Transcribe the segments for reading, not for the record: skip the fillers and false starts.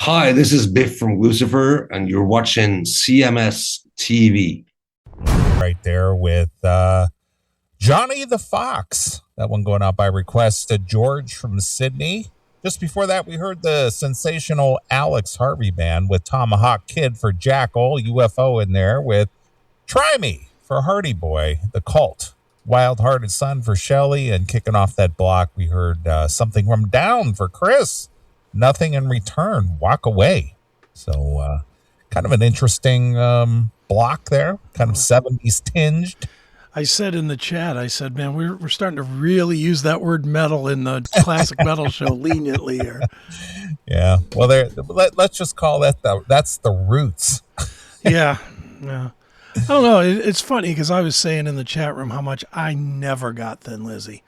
Hi, this is Biff from Lucifer, and you're watching CMS TV. Right there with Johnny the Fox. That one going out by request to George from Sydney. Just before that, we heard the sensational Alex Harvey Band with Tomahawk Kid for Jackal, UFO in there with Try Me for Hardy Boy, The Cult, Wild Hearted Son for Shelley, and kicking off that block, we heard something from Down for Chris. Nothing in Return, Walk Away. So kind of an interesting block there, kind of 70s tinged. I said in the chat, I said, man, we're starting to really use that word metal in the classic metal show leniently here. Yeah. Well, let's just call that's the roots. Yeah. I don't know. It's funny because I was saying in the chat room how much I never got Thin Lizzy.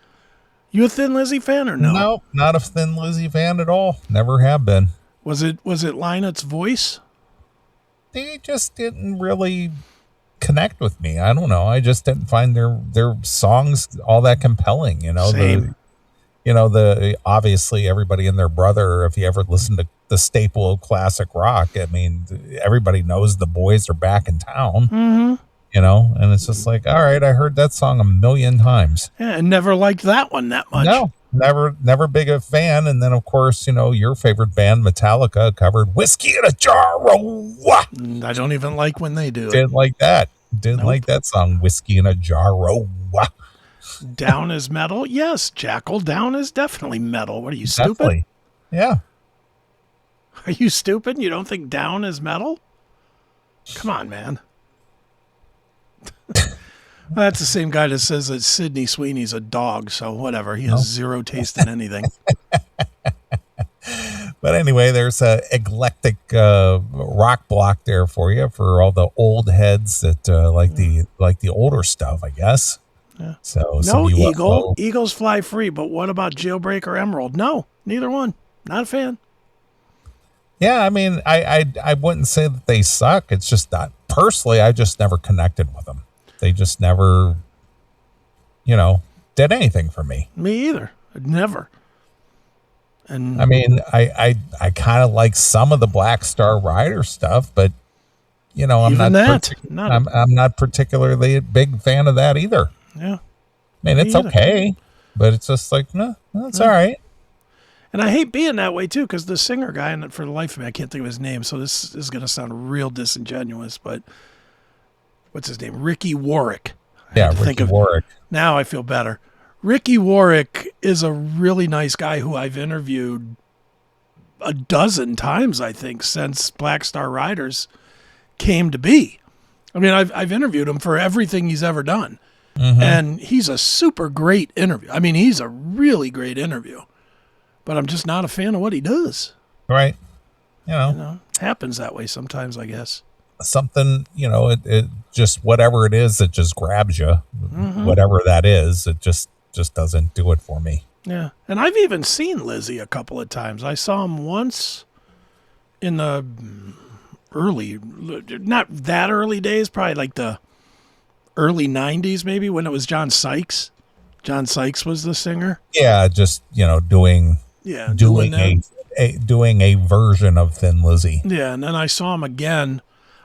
You a Thin Lizzy fan or no? No, not a Thin Lizzy fan at all. Never have been. Was it Lynette's voice? They just didn't really connect with me. I don't know. I just didn't find their songs all that compelling. Same. The obviously everybody and their brother. If you ever listen to the staple of classic rock, I mean, everybody knows the boys are back in town. Mm-hmm. And it's just like, all right, I heard that song a million times. Yeah, and never liked that one that much. No, never big a fan. And then, of course, your favorite band, Metallica, covered Whiskey in a Jar. I don't even like when they do it. Didn't like that. Didn't like that song, Whiskey in a Jar. Down is metal? Yes, Jackal. Down is definitely metal. What are you, stupid? Definitely. Yeah. Are you stupid? You don't think Down is metal? Come on, man. That's the same guy that says that Sydney Sweeney's a dog, so whatever. He has zero taste in anything. But anyway, there's a eclectic rock block there for you for all the old heads that like the older stuff, I guess. Yeah. So no Eagle. Eagles fly free, but what about Jailbreak or Emerald? No, neither one. Not a fan. Yeah, I mean, I wouldn't say that they suck. It's just that personally, I just never connected with them. They just never, did anything for me. Me either. Never. And I mean, I kind of like some of the Black Star Rider stuff, but I'm not particularly a big fan of that either. Yeah. I mean, it's okay, but it's just like, no, it's all right. And I hate being that way too, because the singer guy, and for the life of me, I can't think of his name, so this is going to sound real disingenuous, but what's his name? Ricky Warwick. Yeah, Ricky Warwick. Now I feel better. Ricky Warwick is a really nice guy who I've interviewed a dozen times, I think, since Black Star Riders came to be. I mean, I've interviewed him for everything he's ever done. Mm-hmm. And he's a super great interview. I mean, he's a really great interview. But I'm just not a fan of what he does. Right. It happens that way sometimes, I guess. Something, it just whatever it is that just grabs you, whatever that is, it just doesn't do it for me. Yeah. And I've even seen Lizzy a couple of times. I saw him once in the not that early days, probably like the early 90s maybe, when it was John Sykes. John Sykes was the singer. Yeah, just, doing a version of Thin Lizzy. Yeah, and then I saw him again.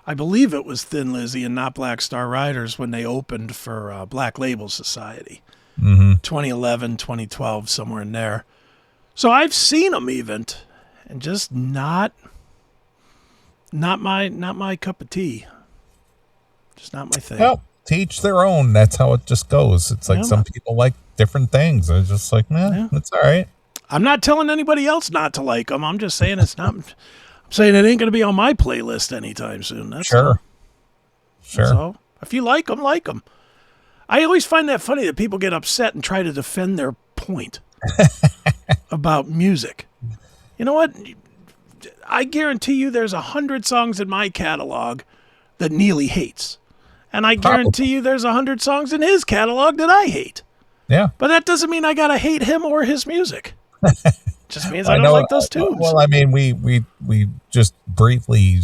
I believe it was Thin Lizzy and not Black Star Riders when they opened for Black Label Society. 2011, 2012, somewhere in there. So I've seen them even, and just not my cup of tea. Just not my thing. Well, to each their own. That's how it just goes. It's like some people like different things. It's just like, it's all right. I'm not telling anybody else not to like them. I'm just saying it's not. I'm saying it ain't going to be on my playlist anytime soon. That's sure. All. Sure. So if you like them, like them. I always find that funny that people get upset and try to defend their point about music. You know what? I guarantee you there's 100 songs in my catalog that Neely hates. And I guarantee you there's 100 songs in his catalog that I hate. Yeah. But that doesn't mean I got to hate him or his music. Just means I don't like those tunes. Well, I mean, we just briefly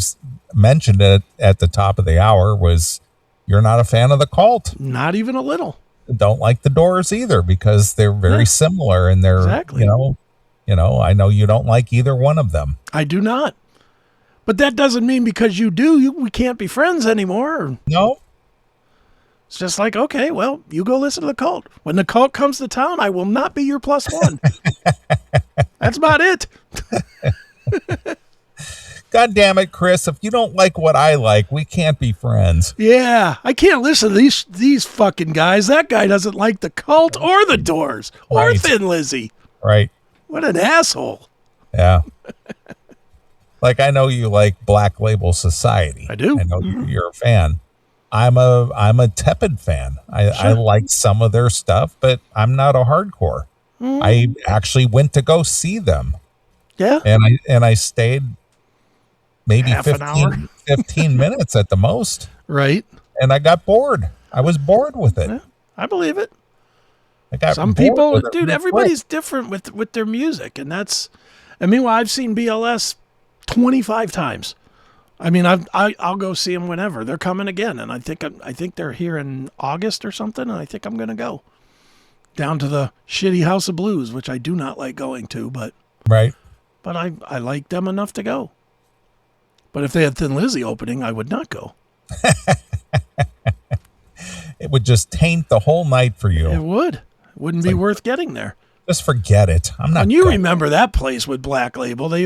mentioned it at the top of the hour was you're not a fan of the Cult. Not even a little. Don't like the Doors either because they're very similar and they're, exactly. I know you don't like either one of them. I do not. But that doesn't mean because you do, we can't be friends anymore. No. It's just like, okay, well, you go listen to the Cult. When the Cult comes to town, I will not be your plus one. That's about it. God damn it, Chris. If you don't like what I like, we can't be friends. Yeah, I can't listen to these fucking guys. That guy doesn't like the Cult or the Doors or Right. Thin Lizzy. Right. What an asshole. Yeah. Like, I know you like Black Label Society. I do. I know you're a fan. I'm a tepid fan. I like some of their stuff, but I'm not a hardcore. I actually went to go see them. Yeah. And I stayed maybe Half an hour. 15 minutes at the most. Right. And I got bored. I was bored with it. Yeah, I believe it. I got Some bored people, with it dude, real everybody's different with their music. And that's, I mean, well, I've seen BLS 25 times. I mean, I'll go see them whenever. They're coming again. And I think they're here in August or something. And I think I'm going to go down to the shitty House of Blues, which I do not like going to, but Right. I like them enough to go. But if they had Thin Lizzy opening, I would not go. It would just taint the whole night for you. It would. It wouldn't be worth getting there. Just forget it. I'm not. And you going. remember that place with Black Label. They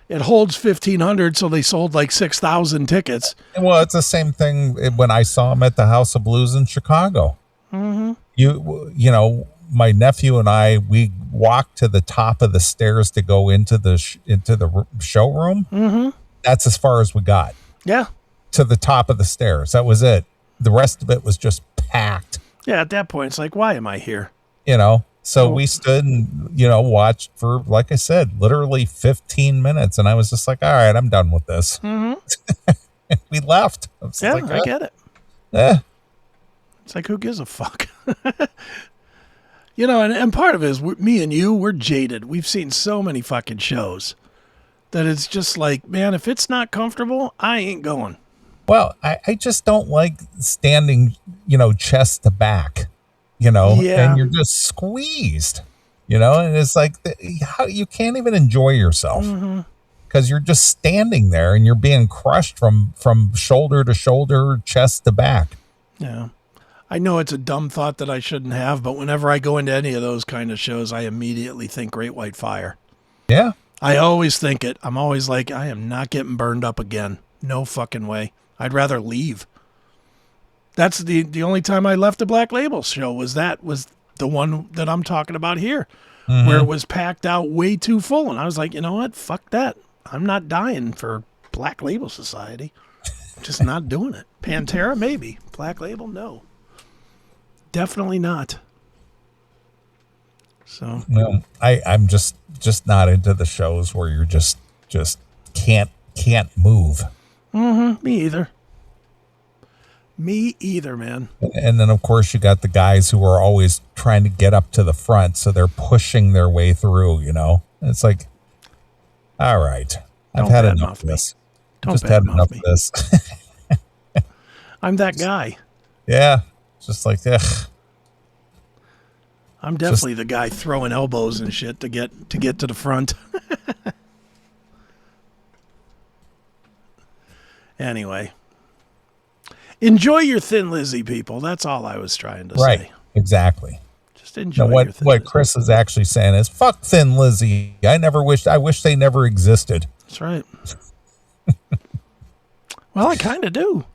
it holds 1,500, so they sold like 6,000 tickets. Well, it's the same thing when I saw them at the House of Blues in Chicago. Mm-hmm. You know, my nephew and I, we walked to the top of the stairs to go into the showroom. Mm-hmm. That's as far as we got. Yeah. To the top of the stairs. That was it. The rest of it was just packed. Yeah, at that point, it's like, why am I here? You know, so we stood and, watched for, like I said, literally 15 minutes. And I was just like, all right, I'm done with this. Mm-hmm. We left. Yeah, I get it. Yeah. It's like, who gives a fuck? And part of it is me and you, we're jaded. We've seen so many fucking shows that it's just like, man, if it's not comfortable, I ain't going. Well, I just don't like standing, chest to back, Yeah. and you're just squeezed, and it's like how you can't even enjoy yourself because you're just standing there and you're being crushed from shoulder to shoulder, chest to back. Yeah. I know it's a dumb thought that I shouldn't have, but whenever I go into any of those kind of shows, I immediately think Great White Fire. Yeah. I always think it. I'm always like, I am not getting burned up again. No fucking way. I'd rather leave. That's the only time I left a Black Label show was the one that I'm talking about here, where it was packed out way too full. And I was like, you know what? Fuck that. I'm not dying for Black Label Society. Just not doing it. Pantera, maybe. Black Label, no. Definitely not. So No, I'm just not into the shows where you're just can't move. Mm-hmm. Me either, man. And then of course you got the guys who are always trying to get up to the front, so they're pushing their way through. It's like, all right, I've had enough of this. Just had enough of this. I'm that guy. Yeah, just like, ugh. I'm definitely the guy throwing elbows and shit to get to the front. Anyway, enjoy your Thin Lizzy, people. That's all I was trying to say. Right, exactly. Just enjoy now, your Thin what Lizzy. Chris is actually saying is, fuck Thin Lizzy. I wish they never existed. That's right. Well, I kind of do.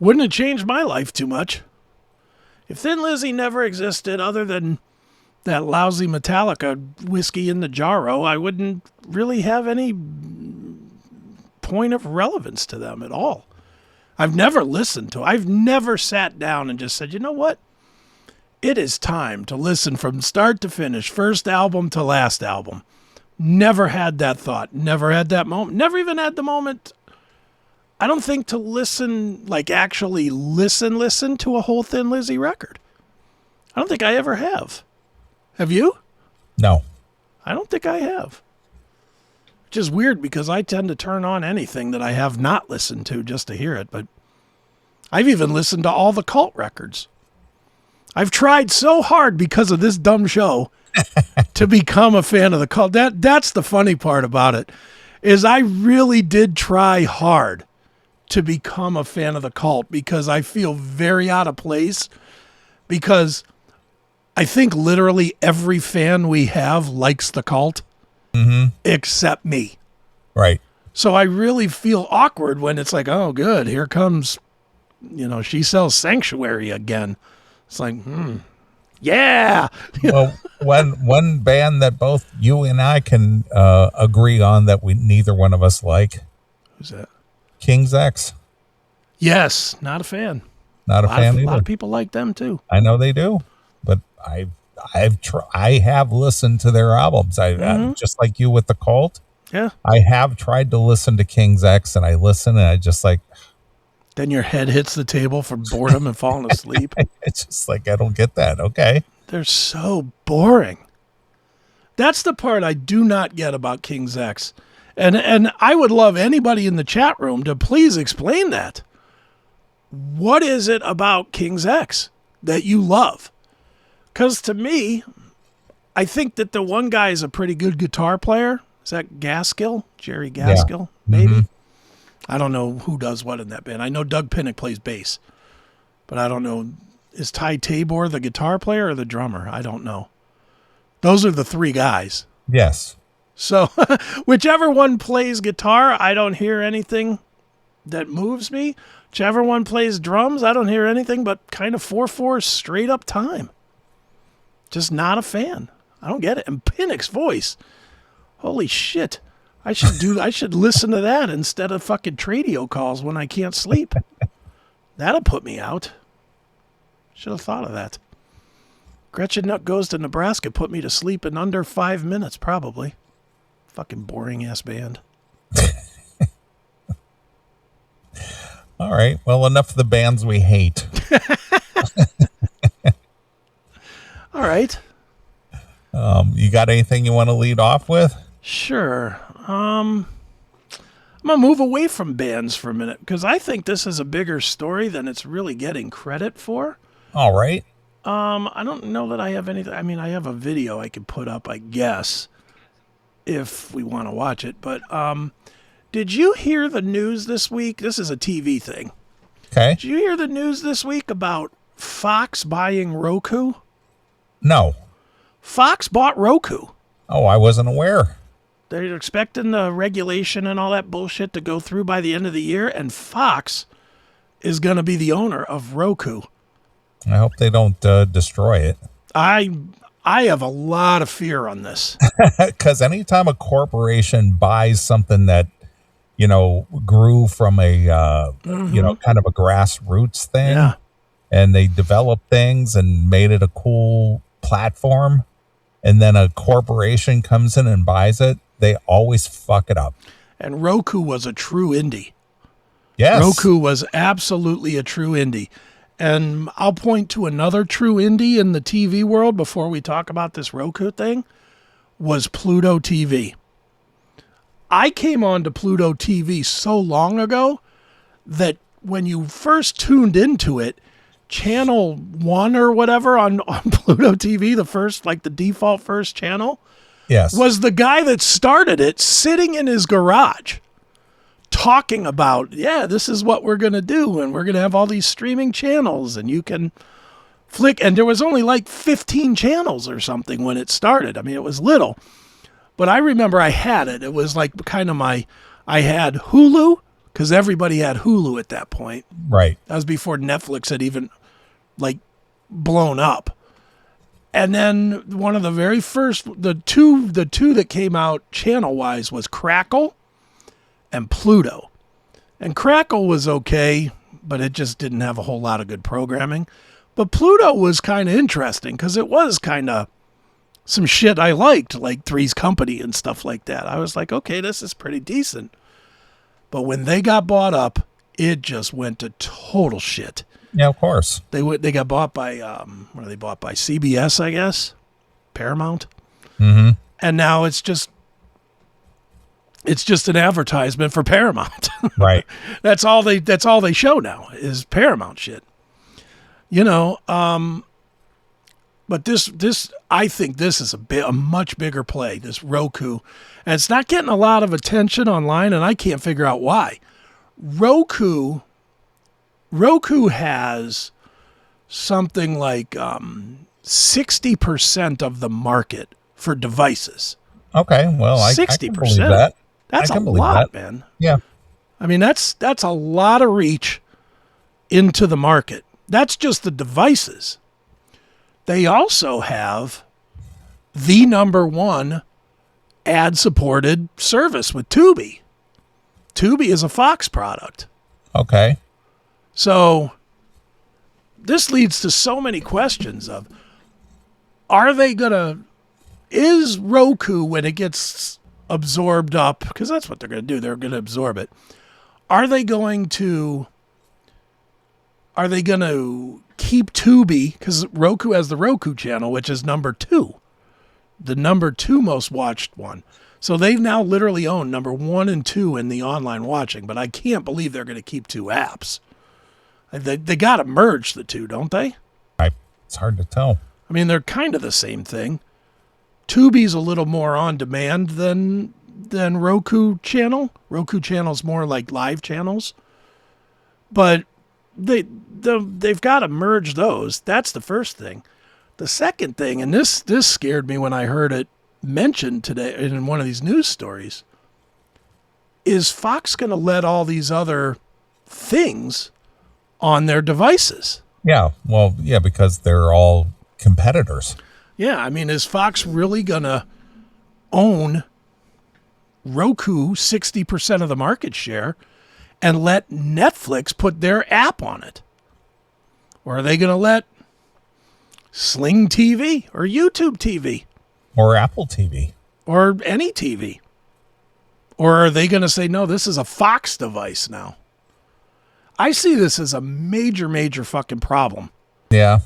Wouldn't have changed my life too much. If Thin Lizzy never existed, other than that lousy Metallica whiskey in the jarro, I wouldn't really have any point of relevance to them at all. I've never listened to it. I've never sat down and just said, you know what? It is time to listen from start to finish, first album to last album. Never had that thought. Never had that moment. Never even had the moment, I don't think, to listen, like actually listen to a whole Thin Lizzy record. I don't think I ever have. Have you? No. I don't think I have. Which is weird because I tend to turn on anything that I have not listened to just to hear it. But I've even listened to all the Cult records. I've tried so hard because of this dumb show to become a fan of the Cult. That's the funny part about it. is I really did try hard to become a fan of the Cult because I feel very out of place, because I think literally every fan we have likes the Cult except me. Right. So I really feel awkward when it's like, oh, good, here comes, She Sells Sanctuary again. It's like, yeah. Well, one band that both you and I can agree on that neither one of us like. Who's that? King's X. Yes, not a fan. Not a fan either. A lot of people like them too. I know they do, but I have listened to their albums. I just like you with the Cult. Yeah. I have tried to listen to King's X, and I listen, and I just like. Then your head hits the table from boredom and falling asleep. It's just like, I don't get that. Okay. They're so boring. That's the part I do not get about King's X. And I would love anybody in the chat room to please explain that. What is it about King's X that you love? Because to me, I think that the one guy is a pretty good guitar player. Is that Gaskill? Jerry Gaskill? Yeah. Maybe? Mm-hmm. I don't know who does what in that band. I know Doug Pinnick plays bass. But I don't know. Is Ty Tabor the guitar player or the drummer? I don't know. Those are the three guys. Yes. So whichever one plays guitar, I don't hear anything that moves me. Whichever one plays drums, I don't hear anything but kind of 4/4 straight up time. Just not a fan. I don't get it. And Pinnick's voice. Holy shit. I should listen to that instead of fucking Tradio calls when I can't sleep. That'll put me out. Should have thought of that. Gretchen Nutt Goes to Nebraska put me to sleep in under 5 minutes, probably. Fucking boring ass band. All right. Well, enough of the bands we hate. All right. You got anything you want to lead off with? Sure. I'm going to move away from bands for a minute because I think this is a bigger story than it's really getting credit for. All right. I don't know that I have anything. I mean, I have a video I could put up, I guess, if we want to watch it. But did you hear the news this week? This is a TV thing. Okay. Did you hear the news this week about Fox buying Roku? No. Fox bought Roku. Oh, I wasn't aware. They're expecting the regulation and all that bullshit to go through by the end of the year, and Fox is going to be the owner of Roku. I hope they don't destroy it. I have a lot of fear on this. Because anytime a corporation buys something that, grew from a, kind of a grassroots thing, and they developed things and made it a cool platform, and then a corporation comes in and buys it, they always fuck it up. And Roku was a true indie. Yes. Roku was absolutely a true indie. And I'll point to another true indie in the TV world before we talk about this Roku thing, was Pluto TV. I came on to Pluto TV so long ago that when you first tuned into it, channel 1 or whatever on Pluto TV, the default first channel, yes, was the guy that started it sitting in his garage talking about, this is what we're going to do, and we're going to have all these streaming channels, and you can flick, and there was only like 15 channels or something when it started. I mean, it was little, but I remember I had it. It was like kind of I had Hulu, because everybody had Hulu at that point. Right. That was before Netflix had even blown up. And then one of the very first, the two that came out channel-wise was Crackle and Pluto. And Crackle was okay, but it just didn't have a whole lot of good programming. But Pluto was kind of interesting because it was kind of some shit I liked, like Three's Company and stuff like that. I was like, okay, this is pretty decent. But when they got bought up, it just went to total shit. Yeah, of course. They got bought by, what are they bought by? CBS, I guess? Paramount? Mm-hmm. And now it's just an advertisement for Paramount. Right. That's all they show now is Paramount shit. But this I think this is a much bigger play, this Roku. And it's not getting a lot of attention online, and I can't figure out why. Roku has something like 60% of the market for devices. Okay, well, 60%. I can believe that. That's a lot, man. Yeah. I mean, that's a lot of reach into the market. That's just the devices. They also have the number one ad-supported service with Tubi. Tubi is a Fox product. Okay. So this leads to so many questions of, is Roku, when it gets absorbed up, because that's what they're going to do, they're going to absorb it. Are they going to keep Tubi? Because Roku has the Roku channel, which is number 2, the number 2 most watched one. So they now literally own number 1 and 2 in the online watching, but I can't believe they're going to keep 2 apps. They got to merge the two, don't they? It's hard to tell. I mean, they're kind of the same thing. Tubi's a little more on demand than Roku channel. Roku channel's more like live channels. But they've got to merge those. That's the first thing. The second thing, and this scared me when I heard it mentioned today in one of these news stories, is Fox going to let all these other things on their devices? Yeah, well, yeah, because they're all competitors. Yeah, I mean, is Fox really going to own Roku 60% of the market share and let Netflix put their app on it? Or are they going to let Sling TV or YouTube TV? Or Apple TV? Or any TV? Or are they going to say, no, this is a Fox device now? I see this as a major, major fucking problem. Yeah.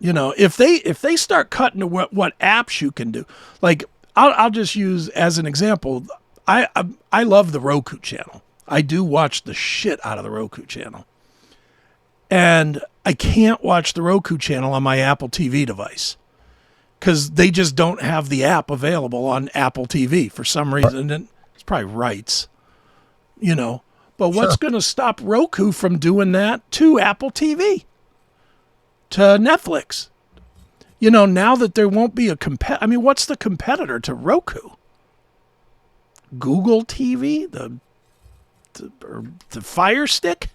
You know, if they start cutting to what apps you can do, like I'll just use as an example. I love the Roku channel. I do watch the shit out of the Roku channel, and I can't watch the Roku channel on my Apple TV device because they just don't have the app available on Apple TV for some reason. And it's probably rights, you know. But what's going to stop Roku from doing that to Apple TV? To Netflix? You know, now that there won't be I mean, what's the competitor to Roku? Google TV? The Fire Stick?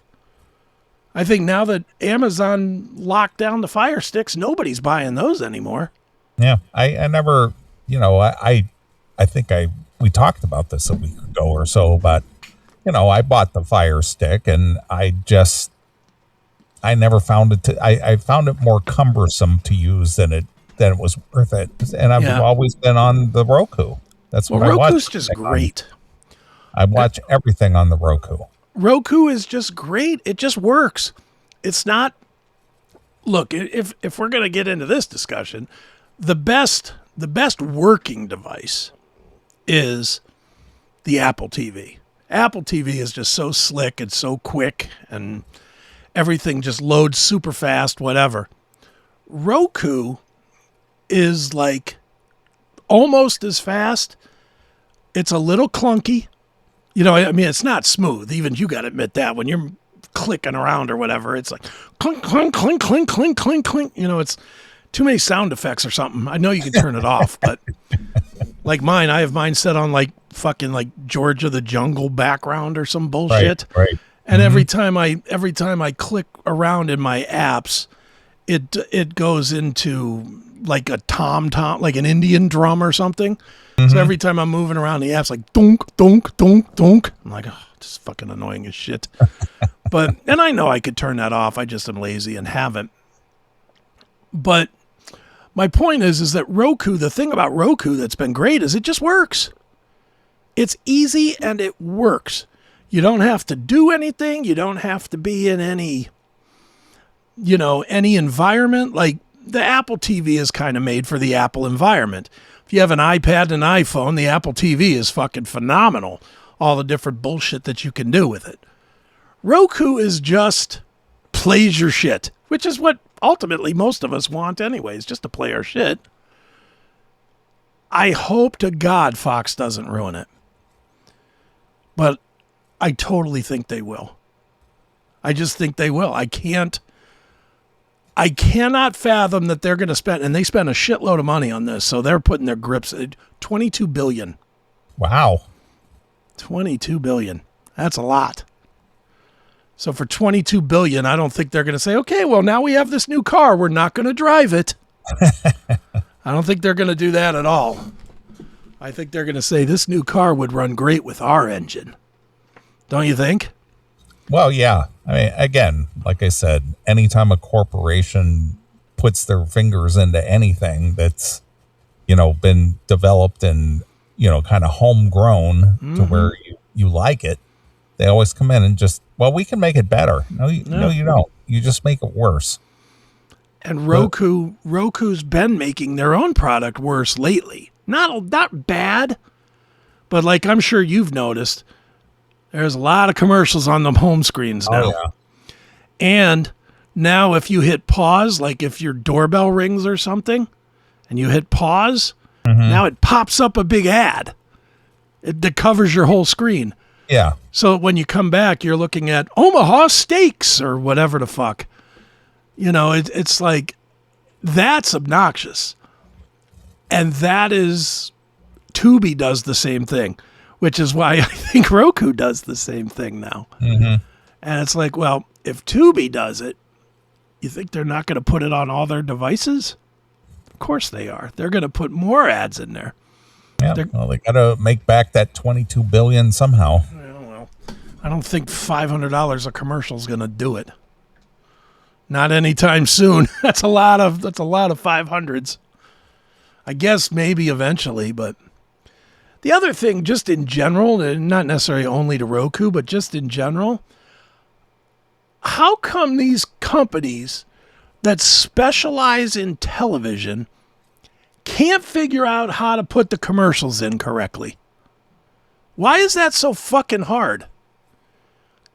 I think now that Amazon locked down the Fire Sticks, nobody's buying those anymore. Yeah, I never, you know, I think we talked about this a week ago or so, but you know, I bought the Fire Stick and I never found it I found it more cumbersome to use than it was worth it. And I've always been on the Roku. That's what I watch. Roku's just great. I watch everything on the Roku. Roku is just great. It just works. It's not, look, if we're going to get into this discussion, the best working device is the Apple TV. Apple TV is just so slick and so quick and everything just loads super fast, whatever. Roku is like almost as fast. It's a little clunky. You know, I mean, it's not smooth. Even you got to admit that when you're clicking around or whatever, it's like clink, clink, clink, clink, clink, clink, clink. You know, it's too many sound effects or something. I know you can turn it off, but like mine, I have mine set on like fucking like Georgia the Jungle background or some bullshit. Right. And every time I click around in my apps, it goes into like a tom, like an Indian drum or something. Mm-hmm. So every time I'm moving around the app's like dunk, dunk, dunk, dunk. I'm like, oh, this is fucking annoying as shit. And I know I could turn that off. I just am lazy and haven't. But my point is that Roku, the thing about Roku that's been great is it just works. It's easy and it works. You don't have to do anything. You don't have to be in any environment. Like the Apple TV is kind of made for the Apple environment. If you have an iPad and an iPhone, the Apple TV is fucking phenomenal. All the different bullshit that you can do with it. Roku is just plays your shit, which is what ultimately most of us want anyways, just to play our shit. I hope to God Fox doesn't ruin it. But I totally think they will. I just think they will. I cannot fathom that they're going to spend, and they spend a shitload of money on this, so they're putting their grips at $22 billion. Wow. $22 billion. That's a lot. So for $22 billion, I don't think they're going to say, okay, well, now we have this new car. We're not going to drive it. I don't think they're going to do that at all. I think they're going to say this new car would run great with our engine. Don't you think? Well, yeah. I mean, again, like I said, anytime a corporation puts their fingers into anything that's, been developed and, kind of homegrown to where you like it, they always come in and just, well, we can make it better. No, you don't. You just make it worse. And Roku's been making their own product worse lately. Not bad, but like I'm sure you've noticed, there's a lot of commercials on the home screens now. Oh, yeah. And now if you hit pause, like if your doorbell rings or something, and you hit pause, now it pops up a big ad that covers your whole screen. Yeah. So when you come back, you're looking at Omaha Steaks or whatever the fuck. It's like, that's obnoxious. And that is, Tubi does the same thing, which is why I think Roku does the same thing now. And it's like, well, if Tubi does it, you think they're not going to put it on all their devices? Of course they are. They're going to put more ads in there. Yeah, well, they got to make back that $22 billion somehow. Well, I don't think $500 a commercial is going to do it. Not anytime soon. That's a lot of 500s. I guess maybe eventually, but the other thing, just in general, and not necessarily only to Roku, but just in general, how come these companies that specialize in television can't figure out how to put the commercials in correctly? Why is that so fucking hard?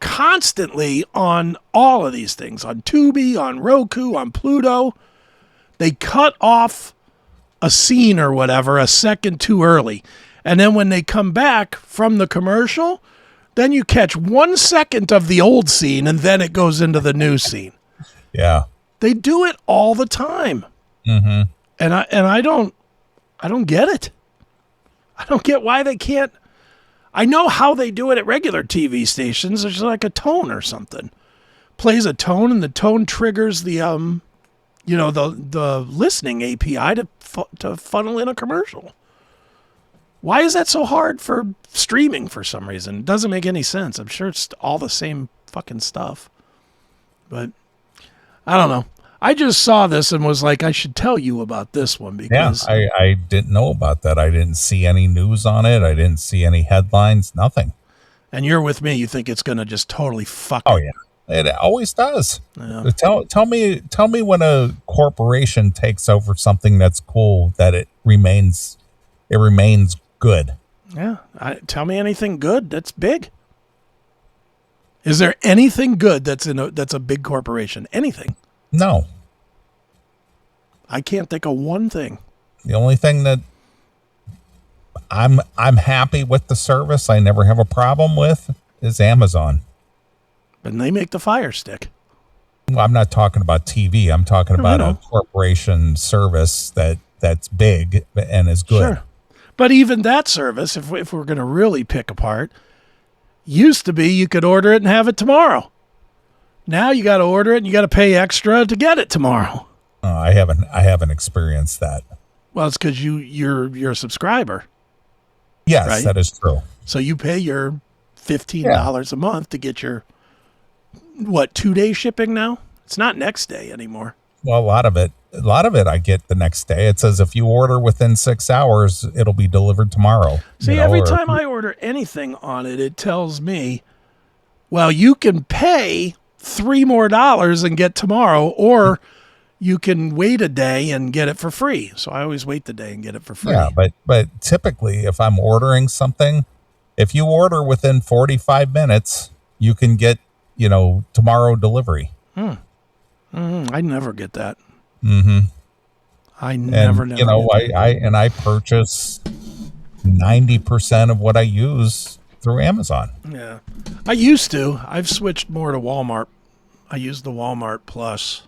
Constantly on all of these things, on Tubi, on Roku, on Pluto, they cut off a scene or whatever a second too early. And then when they come back from the commercial, then you catch 1 second of the old scene and then it goes into the new scene. Yeah. They do it all the time. And I don't get it. I don't get why they can't. I know how they do it at regular TV stations. There's like a tone or something. Plays a tone and the tone triggers the the listening API to funnel in a commercial. Why is that so hard for streaming for some reason? It doesn't make any sense. I'm sure it's all the same fucking stuff. But I don't know. I just saw this and was like, I should tell you about this one because I didn't know about that. I didn't see any news on it. I didn't see any headlines, nothing. And you're with me. You think it's going to just totally fuck Oh, it. yeah. It always does. Yeah. Tell me when a corporation takes over something that's cool that it remains good. Yeah. Tell me anything good that's big. Is there anything good that's a big corporation? Anything? No. I can't think of one thing. The only thing that I'm happy with the service, I never have a problem with, is Amazon. And they make the Fire Stick. Well, I'm not talking about TV. I'm talking about a corporation service that's big and is good. Sure. But even that service, if we're going to really pick apart, used to be you could order it and have it tomorrow. Now you got to order it and you got to pay extra to get it tomorrow. I haven't experienced that. Well, it's because you're a subscriber. Yes, right? That is true. So you pay your $15 a month to get your 2-day shipping now? It's not next day anymore. Well, a lot of it I get the next day. It says if you order within 6 hours, it'll be delivered tomorrow. See, every time I order anything on it, it tells me, well, you can pay $3 more and get tomorrow, or you can wait a day and get it for free. So I always wait the day and get it for free. Yeah, but typically if I'm ordering something, if you order within 45 minutes, you can get, tomorrow delivery. I never get that. Mm-hmm. I never You know, get that. I purchase 90% of what I use through Amazon. Yeah. I used to. I've switched more to Walmart. I use the Walmart Plus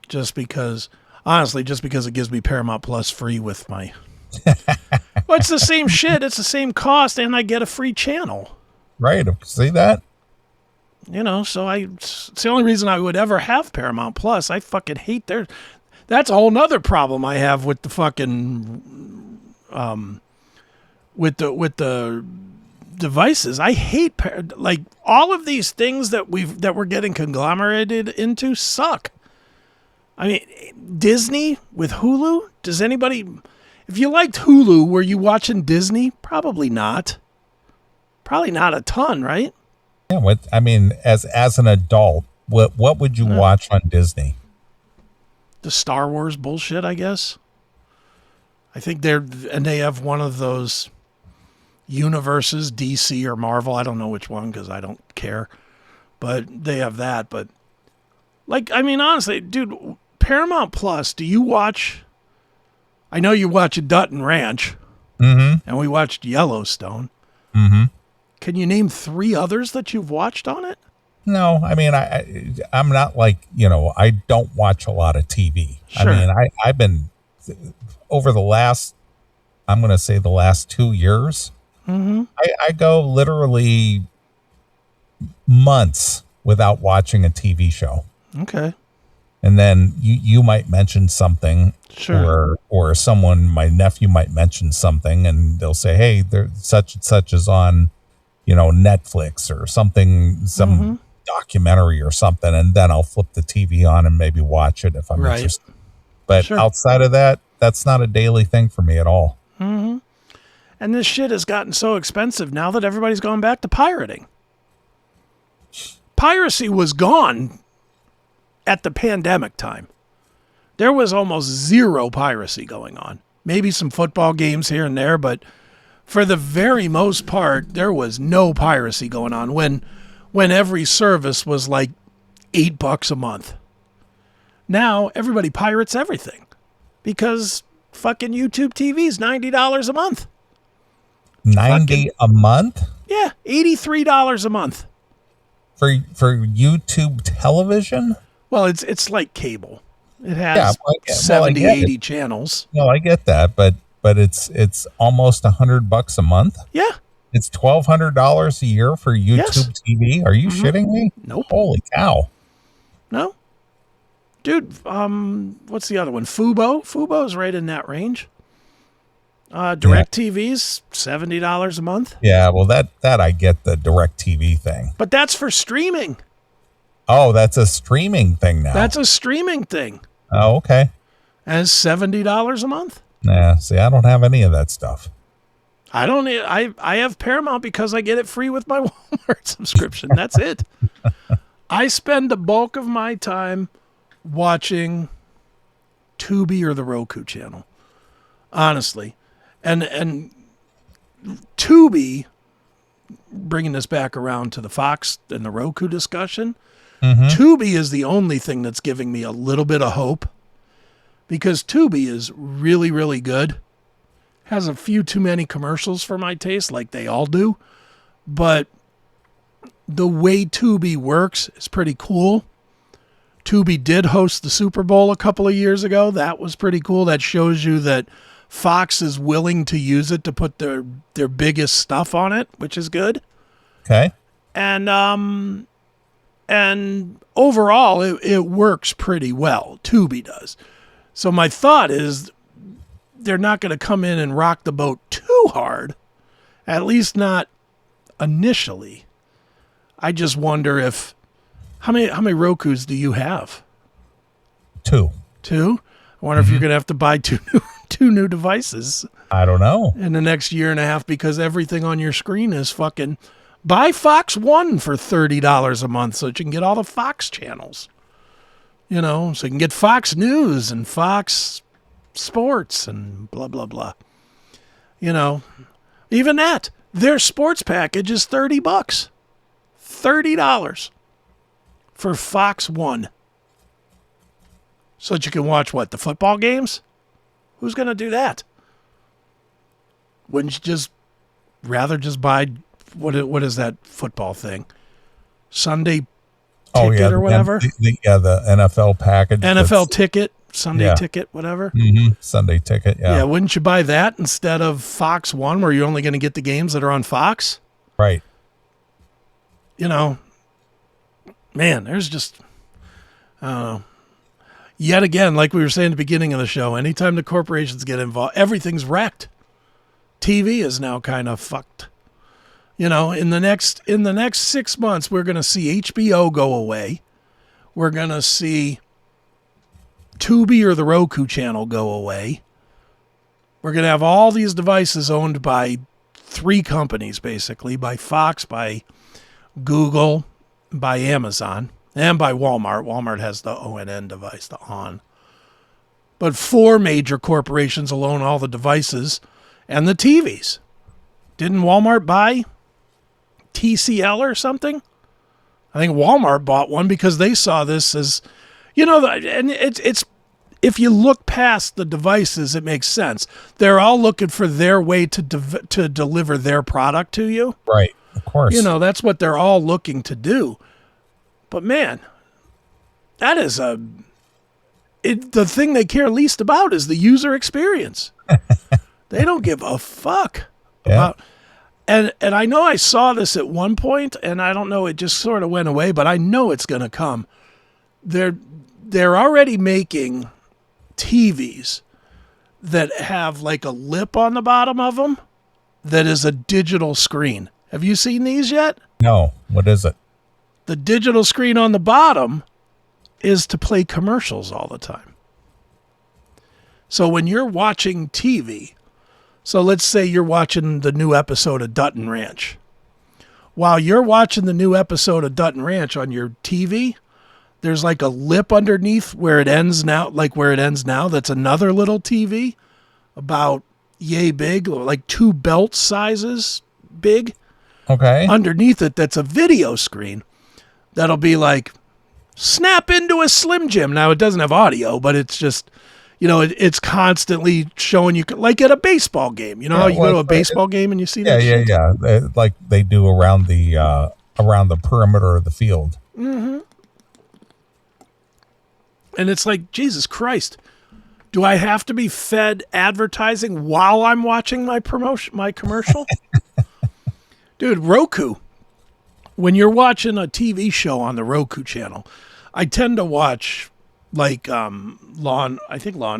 just because it gives me Paramount Plus free with my. Well, it's the same shit. It's the same cost, and I get a free channel. Right. See that? You know, so it's the only reason I would ever have Paramount Plus. I fucking hate their. That's a whole nother problem I have with the fucking, with the devices. I hate like all of these things that we're getting conglomerated into suck. I mean, Disney with Hulu. Does anybody? If you liked Hulu, were you watching Disney? Probably not. Probably not a ton, right? Yeah. I mean, as an adult, what would you watch on Disney? The Star Wars bullshit, I guess. I think they have one of those universes, DC or Marvel. I don't know which one because I don't care. But they have that. But, like, I mean, honestly, dude, Paramount Plus, do you watch... I know you watch Dutton Ranch. Mm-hmm. And we watched Yellowstone. Mm-hmm. Can you name 3 others that you've watched on it? No, I mean, I'm not like, you know, I don't watch a lot of TV. Sure. I mean, I've been over the last 2 years, I go literally months without watching a TV show. Okay. And then you might mention something, sure, or someone, my nephew might mention something, and they'll say, "Hey, there such and such is on, you know, Netflix or something, some documentary or something," and then I'll flip the TV on and maybe watch it if I'm interested. But outside of that, that's not a daily thing for me at all. Mm-hmm. And this shit has gotten so expensive now that everybody's gone back to pirating. Piracy was gone at the pandemic time. There was almost zero piracy going on. Maybe some football games here and there, but for the very most part, there was no piracy going on when every service was like $8 a month. Now everybody pirates everything because fucking YouTube TV is $90 a month. 90 a month? Yeah, $83 a month. For YouTube television? Well, it's like cable. It has 70, 80 channels. No, I get that, but it's almost $100 a month. Yeah. It's $1,200 a year for YouTube TV. Are you shitting me? Nope. Holy cow. No. Dude, what's the other one? Fubo? Fubo's right in that range. DirecTV's $70 a month. Yeah, well that I get the DirecTV thing. But that's for streaming. Oh, that's a streaming thing now. That's a streaming thing. Oh, okay. And it's $70 a month. Yeah, see, I don't have any of that stuff. I have Paramount because I get it free with my Walmart subscription. That's it. I spend the bulk of my time watching Tubi or the Roku channel. Honestly. And Tubi, bringing this back around to the Fox and the Roku discussion, Tubi is the only thing that's giving me a little bit of hope because Tubi is really, really good. Has a few too many commercials for my taste, like they all do. But the way Tubi works is pretty cool. Tubi did host the Super Bowl a couple of years ago. That was pretty cool. That shows you that Fox is willing to use it to put their biggest stuff on it, which is good. Okay. And overall, it works pretty well. Tubi does. So my thought is they're not going to come in and rock the boat too hard, at least not initially. I just wonder how many Rokus do you have? 2. 2? I wonder if you're going to have to buy two new devices. I don't know. In the next year and a half because everything on your screen is fucking... Buy Fox One for $30 a month so that you can get all the Fox channels. You know, so you can get Fox News and Fox Sports and blah, blah, blah. You know, even that. Their sports package is $30. $30 for Fox One. so that you can watch what, the football games? Who's going to do that? Wouldn't you just rather just buy what is that football thing? Sunday ticket or whatever? The NFL package. NFL ticket, Sunday ticket, whatever. Mm-hmm. Sunday ticket, yeah. Yeah, wouldn't you buy that instead of Fox 1 where you're only going to get the games that are on Fox? Right. You know, man, there's just, I don't know. Yet again, like we were saying at the beginning of the show, anytime the corporations get involved, everything's wrecked. TV is now kind of fucked. You know, in the next 6 months, we're going to see HBO go away. We're going to see Tubi or the Roku channel go away. We're going to have all these devices owned by 3 companies, basically, by Fox, by Google, by Amazon, and by Walmart. Walmart has the ONN device, the ON. But 4 major corporations will own all the devices and the TVs. Didn't Walmart buy TCL or something? I think Walmart bought one because they saw this as, and it's if you look past the devices, it makes sense. They're all looking for their way to deliver their product to you. Right, of course. That's what they're all looking to do. But man, that is the thing they care least about is the user experience. They don't give a fuck about. And I know I saw this at one point, and I don't know, it just sort of went away, but I know it's going to come. They're already making TVs that have like a lip on the bottom of them that is a digital screen. Have you seen these yet? No. What is it? The digital screen on the bottom is to play commercials all the time. So when you're watching TV, so let's say you're watching the new episode of Dutton Ranch. While you're watching the new episode of Dutton Ranch on your TV, there's like a lip underneath where it ends now, that's another little TV about yay big, like 2 belt sizes big. Okay. Underneath it, that's a video screen that'll be like, snap into a Slim Jim. Now, it doesn't have audio, but it's just, it's constantly showing you, like at a baseball game. You know how you go to a baseball game and you see that shit? Yeah. Like they do around the perimeter of the field. Mm-hmm. And it's like, Jesus Christ, do I have to be fed advertising while I'm watching my commercial? Dude, Roku. When you're watching a TV show on the Roku channel, I tend to watch like Law and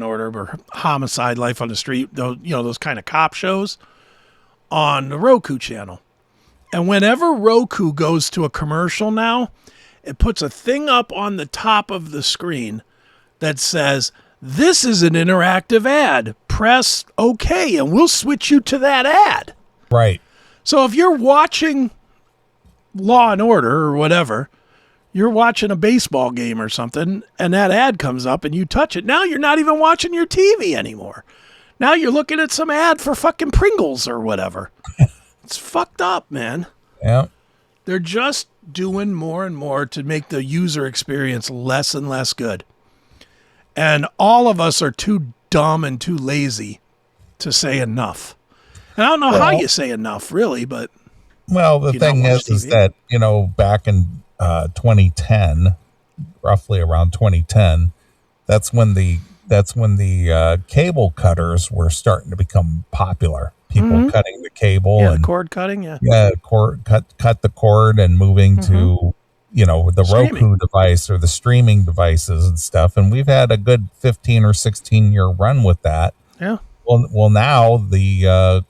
Order or Homicide, Life on the Street, those kind of cop shows on the Roku channel. And whenever Roku goes to a commercial now, it puts a thing up on the top of the screen that says, "This is an interactive ad. Press OK and we'll switch you to that ad." Right. So if you're watching Law and Order or whatever, you're watching a baseball game or something, and that ad comes up and you touch it. Now you're not even watching your TV anymore. Now you're looking at some ad for fucking Pringles or whatever. It's fucked up, man. Yeah. They're just doing more and more to make the user experience less and less good. And all of us are too dumb and too lazy to say enough. And I don't know how you say enough, really, but... Well, the thing is that, back in 2010, roughly around 2010, that's when the cable cutters were starting to become popular. People cutting the cable and cord cutting, cut the cord and moving to the streaming. Roku device or the streaming devices and stuff. And we've had a good 15 or 16 year run with that. Yeah. Well, now the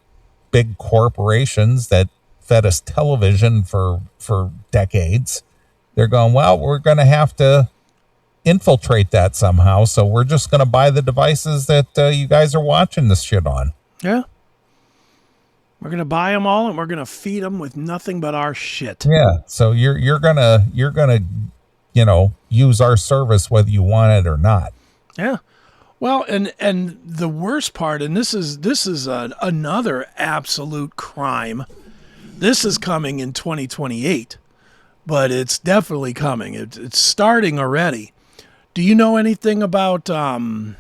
big corporations that fed us television for decades, they're going, well, we're going to have to infiltrate that somehow. So we're just going to buy the devices that you guys are watching this shit on. Yeah. We're going to buy them all and we're going to feed them with nothing but our shit. Yeah. So you're going to use our service whether you want it or not. Yeah. Well, and the worst part, and this is another absolute crime. This is coming in 2028, but it's definitely coming. It's starting already. Do you know anything about ATSC?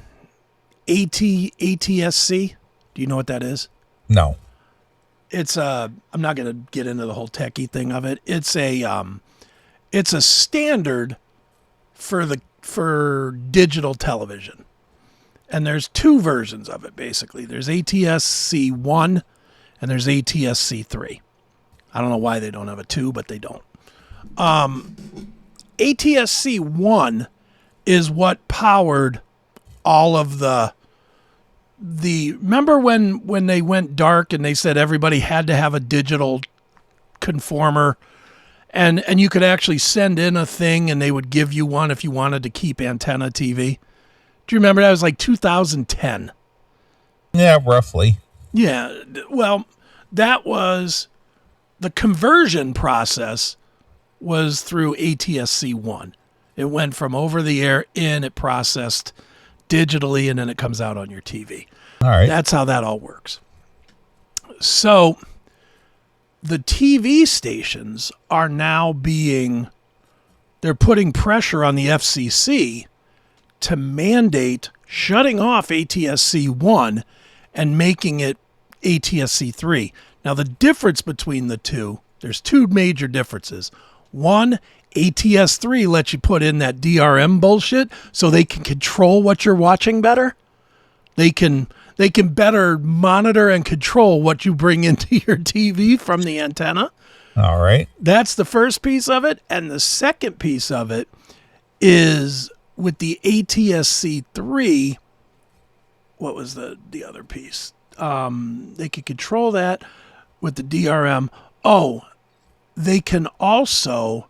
Do you know what that is? No. It's I'm not going to get into the whole techie thing of it. It's a standard for digital television. And there's two versions of it basically. There's ATSC 1 and there's ATSC 3. I don't know why they don't have a 2, but they don't. ATSC 1 is what powered all of the remember when they went dark and they said everybody had to have a digital conformer and you could actually send in a thing and they would give you one if you wanted to keep antenna TV. Do you remember that? It was like 2010. Yeah, roughly. Yeah. Well, that was the conversion process was through ATSC 1. It went from over the air in, it processed digitally, and then it comes out on your TV. All right. That's how that all works. So the TV stations are now they're putting pressure on the FCC to mandate shutting off ATSC 1 and making it ATSC 3. Now, the difference between the two, there's two major differences. One, ATS 3 lets you put in that DRM bullshit so they can control what you're watching better. They can better monitor and control what you bring into your TV from the antenna. All right. That's the first piece of it. And the second piece of it is with the ATSC 3, what was the other piece? They could control that with the DRM. Oh, they can also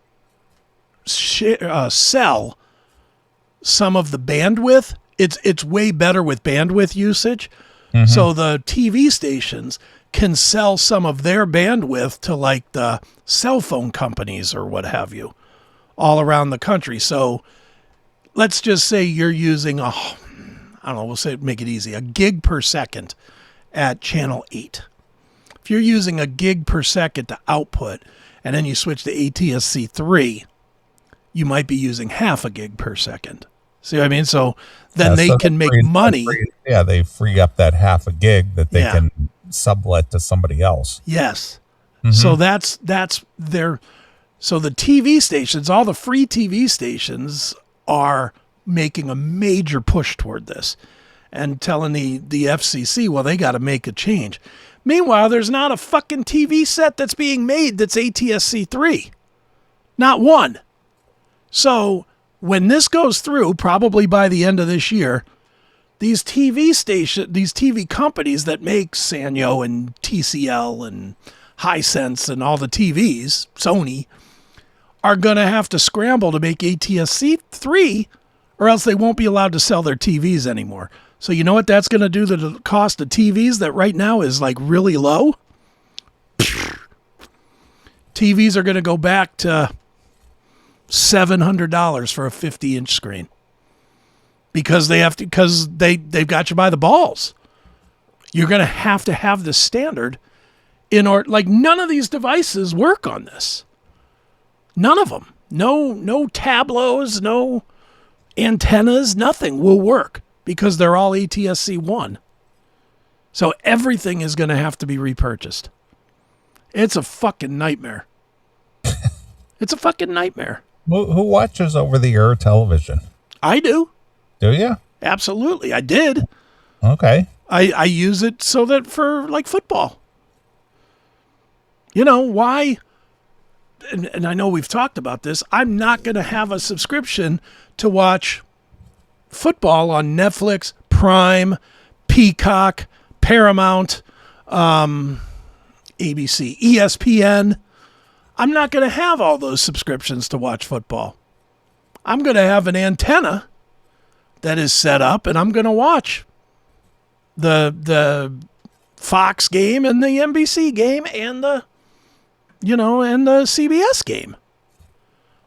sell some of the bandwidth. It's way better with bandwidth usage. Mm-hmm. So the TV stations can sell some of their bandwidth to like the cell phone companies or what have you all around the country. So let's just say you're using make it easy, a gig per second at channel 8. If you're using a gig per second to output and then you switch to ATSC 3, you might be using half a gig per second. See what I mean? So then they can make money. They free up that half a gig that they can sublet to somebody else. Yes. Mm-hmm. So that's so the TV stations, all the free TV stations are making a major push toward this and telling the FCC, well, they got to make a change. Meanwhile, there's not a fucking TV set that's being made that's ATSC 3. Not one. So when this goes through, probably by the end of this year, these TV companies that make Sanyo and TCL and Hisense and all the TVs, Sony, are going to have to scramble to make ATSC 3 or else they won't be allowed to sell their TVs anymore. So you know what that's going to do to the cost of TVs that right now is like really low? TVs are going to go back to $700 for a 50-inch screen because they've got you by the balls. You're going to have this standard in order. Like none of these devices work on this. None of them. No tableaus, no antennas, nothing will work because they're all ATSC 1. So everything is going to have to be repurchased. It's a fucking nightmare. It's a fucking nightmare. Who watches over-the-air television? I do. Do you? Absolutely. I did. Okay. I use it so that for like football. You know, why? And I know we've talked about this. I'm not going to have a subscription to watch football on Netflix, Prime, Peacock, Paramount, ABC, ESPN. I'm not going to have all those subscriptions to watch football. I'm going to have an antenna that is set up, and I'm going to watch the Fox game and the NBC game and the CBS game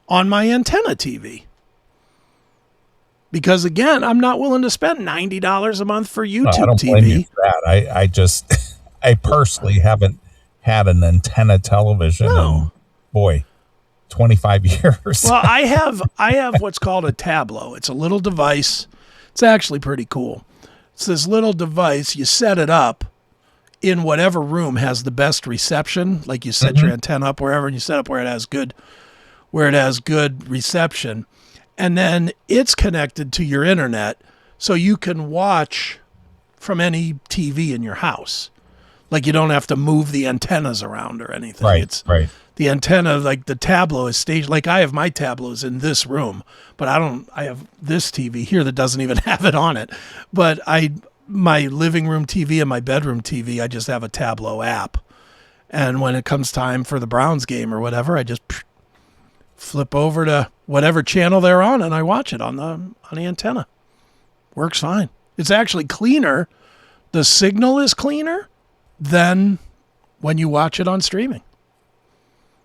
on my antenna TV. Because again, I'm not willing to spend $90 a month for YouTube I don't TV. blame you for that. I personally haven't had an antenna television. No. And boy, 25 years. Well, I have what's called a tableau. It's a little device. It's actually pretty cool. It's this little device. You set it up in whatever room has the best reception. Like you set your antenna up wherever, and you set up where it has good reception. And then it's connected to your internet, so you can watch from any TV in your house. Like you don't have to move the antennas around or anything. Right, right. The antenna, like the tableau is staged. Like I have my tableaus in this room, but I have this TV here that doesn't even have it on it. But my living room TV and my bedroom TV, I just have a tableau app. And when it comes time for the Browns game or whatever, I just flip over to whatever channel they're on and I watch it on the antenna. Works fine. It's actually cleaner. The signal is cleaner than when you watch it on streaming.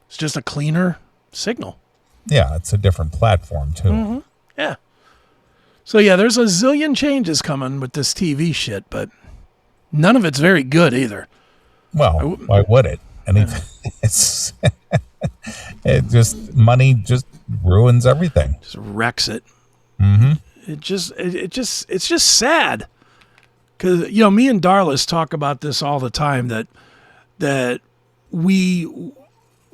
It's just a cleaner signal. Yeah, it's a different platform too. Mm-hmm. Yeah. So yeah, there's a zillion changes coming with this TV shit, but none of it's very good either. Well, why would it? Anything? It's money just ruins everything. Just wrecks it. Mm-hmm. It's just sad. Because, me and Darlis talk about this all the time, that we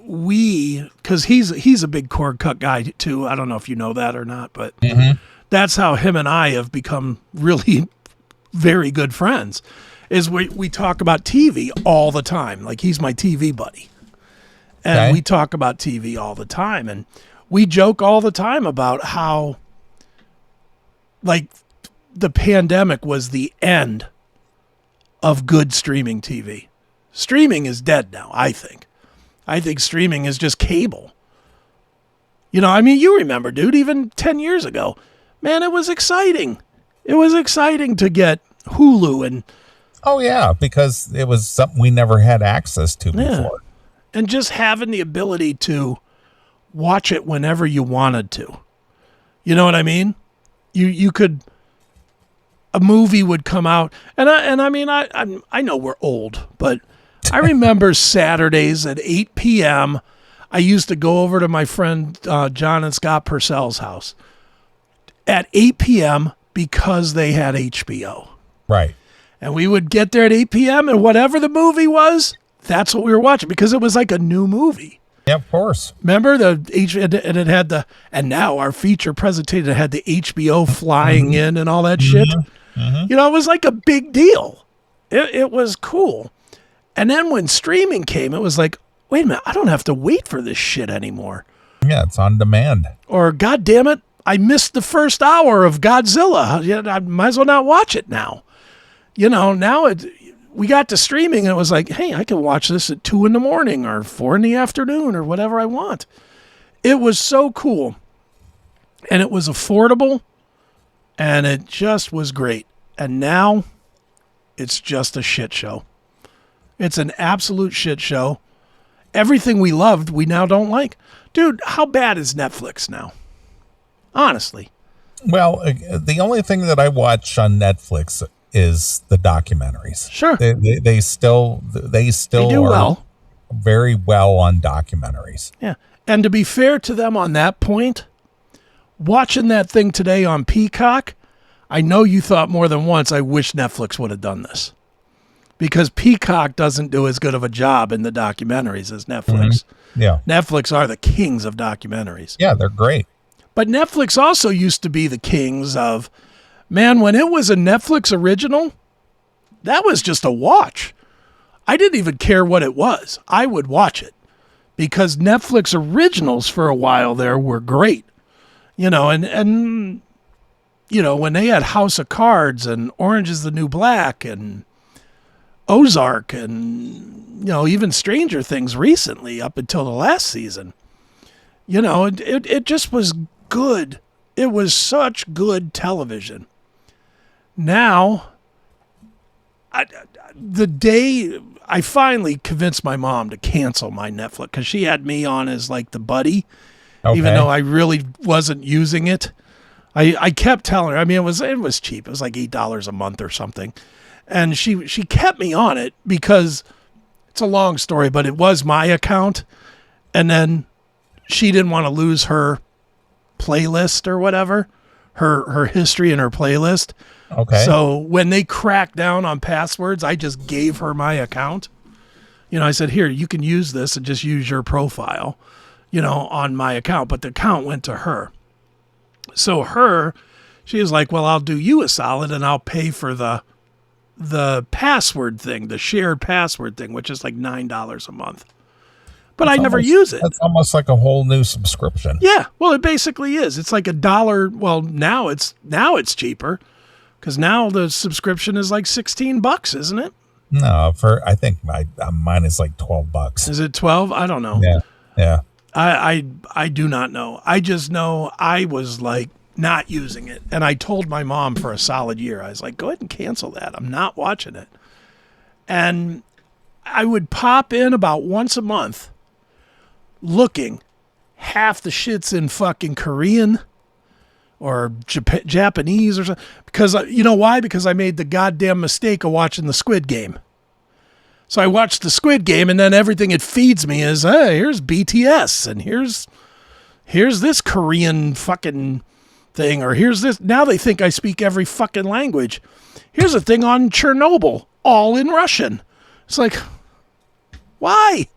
because he's a big cord cut guy too. I don't know if you know that or not, but that's how him and I have become really very good friends, is we talk about TV all the time. Like he's my TV buddy. And we talk about TV all the time. And we joke all the time about how, like, the pandemic was the end of good streaming TV. Streaming is dead now, I think. I think streaming is just cable. You remember, dude, even 10 years ago, man, it was exciting. It was exciting to get Hulu and... Oh, yeah, because it was something we never had access to before. And just having the ability to watch it whenever you wanted to. You know what I mean? You could... A movie would come out, and I know we're old, but I remember Saturdays at 8 p.m. I used to go over to my friend John and Scott Purcell's house at 8 p.m. because they had HBO. Right. And we would get there at 8 p.m. and whatever the movie was, that's what we were watching because it was like a new movie. Yeah, of course. Remember and it had and now our feature presentation had the HBO flying in and all that shit. Mm-hmm. It was like a big deal. It was cool. And then when streaming came, it was like, wait a minute, I don't have to wait for this shit anymore. Yeah, it's on demand. Or, God damn it, I missed the first hour of Godzilla. I might as well not watch it now. Now we got to streaming and it was like, hey, I can watch this at 2 a.m. or 4 p.m. or whatever I want. It was so cool. And it was affordable. And it just was great. And now it's just a shit show. It's an absolute shit show. Everything we loved, we now don't like. Dude, how bad is Netflix now? Honestly. Well, the only thing that I watch on Netflix is the documentaries. Sure. They still do well. Very well on documentaries. Yeah. And to be fair to them on that point, watching that thing today on Peacock, I know you thought more than once, I wish Netflix would have done this. Because Peacock doesn't do as good of a job in the documentaries as Netflix. Mm-hmm. Yeah. Netflix are the kings of documentaries. Yeah, they're great. But Netflix also used to be the kings of, man, when it was a Netflix original, that was just a watch. I didn't even care what it was. I would watch it. Because Netflix originals for a while there were great. And when they had House of Cards and Orange is the New Black and Ozark and, even Stranger Things recently up until the last season, it just was good. It was such good television. Now, the day I finally convinced my mom to cancel my Netflix because she had me on as like the buddy, even though I really wasn't using it. I kept telling her, it was cheap. It was like $8 a month or something. And she kept me on it because it's a long story, but it was my account. And then she didn't want to lose her playlist or whatever, her history and her playlist. Okay. So when they cracked down on passwords, I just gave her my account. I said, here, you can use this and just use your profile, on my account. But the account went to her. So she was like, well, I'll do you a solid and I'll pay for the password thing, the shared password thing, which is like $9 a month. But I never use it. That's almost like a whole new subscription. Yeah, well, it basically is. It's like $1. Well, now it's cheaper because now the subscription is like $16, isn't it? No, I think mine is like $12. Is it 12? I don't know. Yeah. I do not know. I just know I was like not using it, and I told my mom for a solid year. I was like, go ahead and cancel that. I'm not watching it. And I would pop in about once a month, looking. Half the shit's in fucking Korean or Japanese or something. Because you know why? Because I made the goddamn mistake of watching the Squid Game. So I watched the Squid Game, and then everything it feeds me is, hey, here's BTS, and here's this Korean fucking thing, or here's this. Now they think I speak every fucking language. Here's a thing on Chernobyl, all in Russian. It's like, why?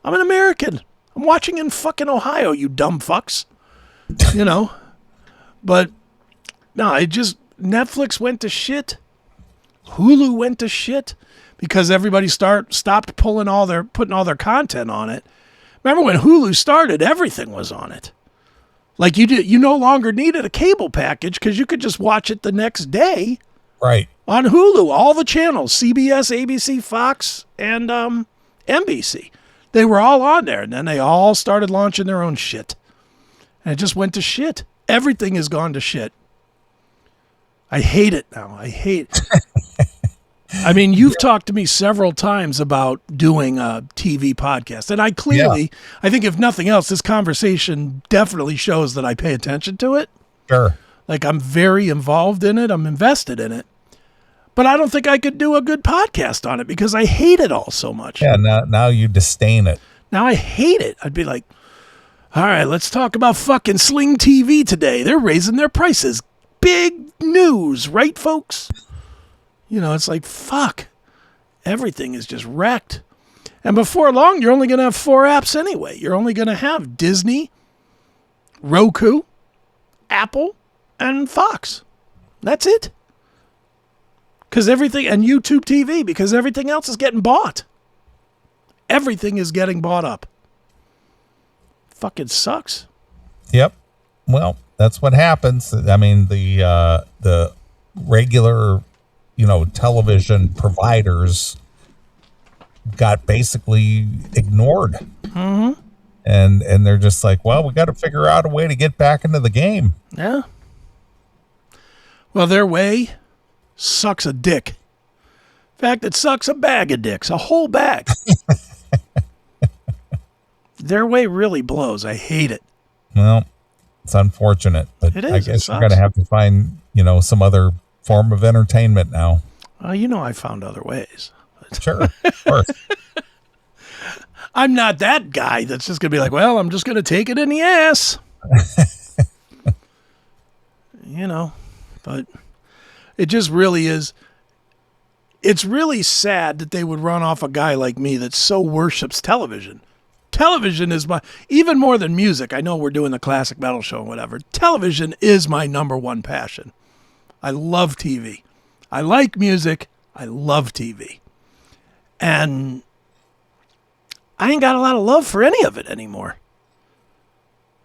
I'm an American. I'm watching in fucking Ohio, you dumb fucks. But no, Netflix went to shit. Hulu went to shit because everybody stopped putting all their content on it. Remember when Hulu started, everything was on it. Like you no longer needed a cable package because you could just watch it the next day. Right. On Hulu, all the channels, CBS, ABC, Fox, and NBC. They were all on there, and then they all started launching their own shit. And it just went to shit. Everything has gone to shit. I hate it now. I hate it. I mean, you've talked to me several times about doing a TV podcast. And I think if nothing else, this conversation definitely shows that I pay attention to it. Sure. Like I'm very involved in it. I'm invested in it. But I don't think I could do a good podcast on it because I hate it all so much. Yeah, now you disdain it. Now I hate it. I'd be like, all right, let's talk about fucking Sling TV today. They're raising their prices. Big news, right, folks? It's like, fuck. Everything is just wrecked. And before long, you're only going to have 4 apps anyway. You're only going to have Disney, Roku, Apple, and Fox. That's it. Because everything, and YouTube TV, because everything else is getting bought. Everything is getting bought up. Fucking sucks. Yep. Well, that's what happens. I mean, the regular, television providers got basically ignored. Mm-hmm. And they're just like, well, we got to figure out a way to get back into the game. Yeah. Well, their way sucks a dick. In fact, it sucks a bag of dicks, a whole bag. Their way really blows. I hate it. Well, it's unfortunate, but it is, I guess you're going to have to find, some other form of entertainment now. Well, I found other ways. Sure, of course. I'm not that guy that's just going to be like, well, I'm just going to take it in the ass. But it just really is. It's really sad that they would run off a guy like me that so worships television. Television is even more than music. I know we're doing the classic metal show and whatever. Television is my number one passion. I love TV. I like music. I love TV. And I ain't got a lot of love for any of it anymore.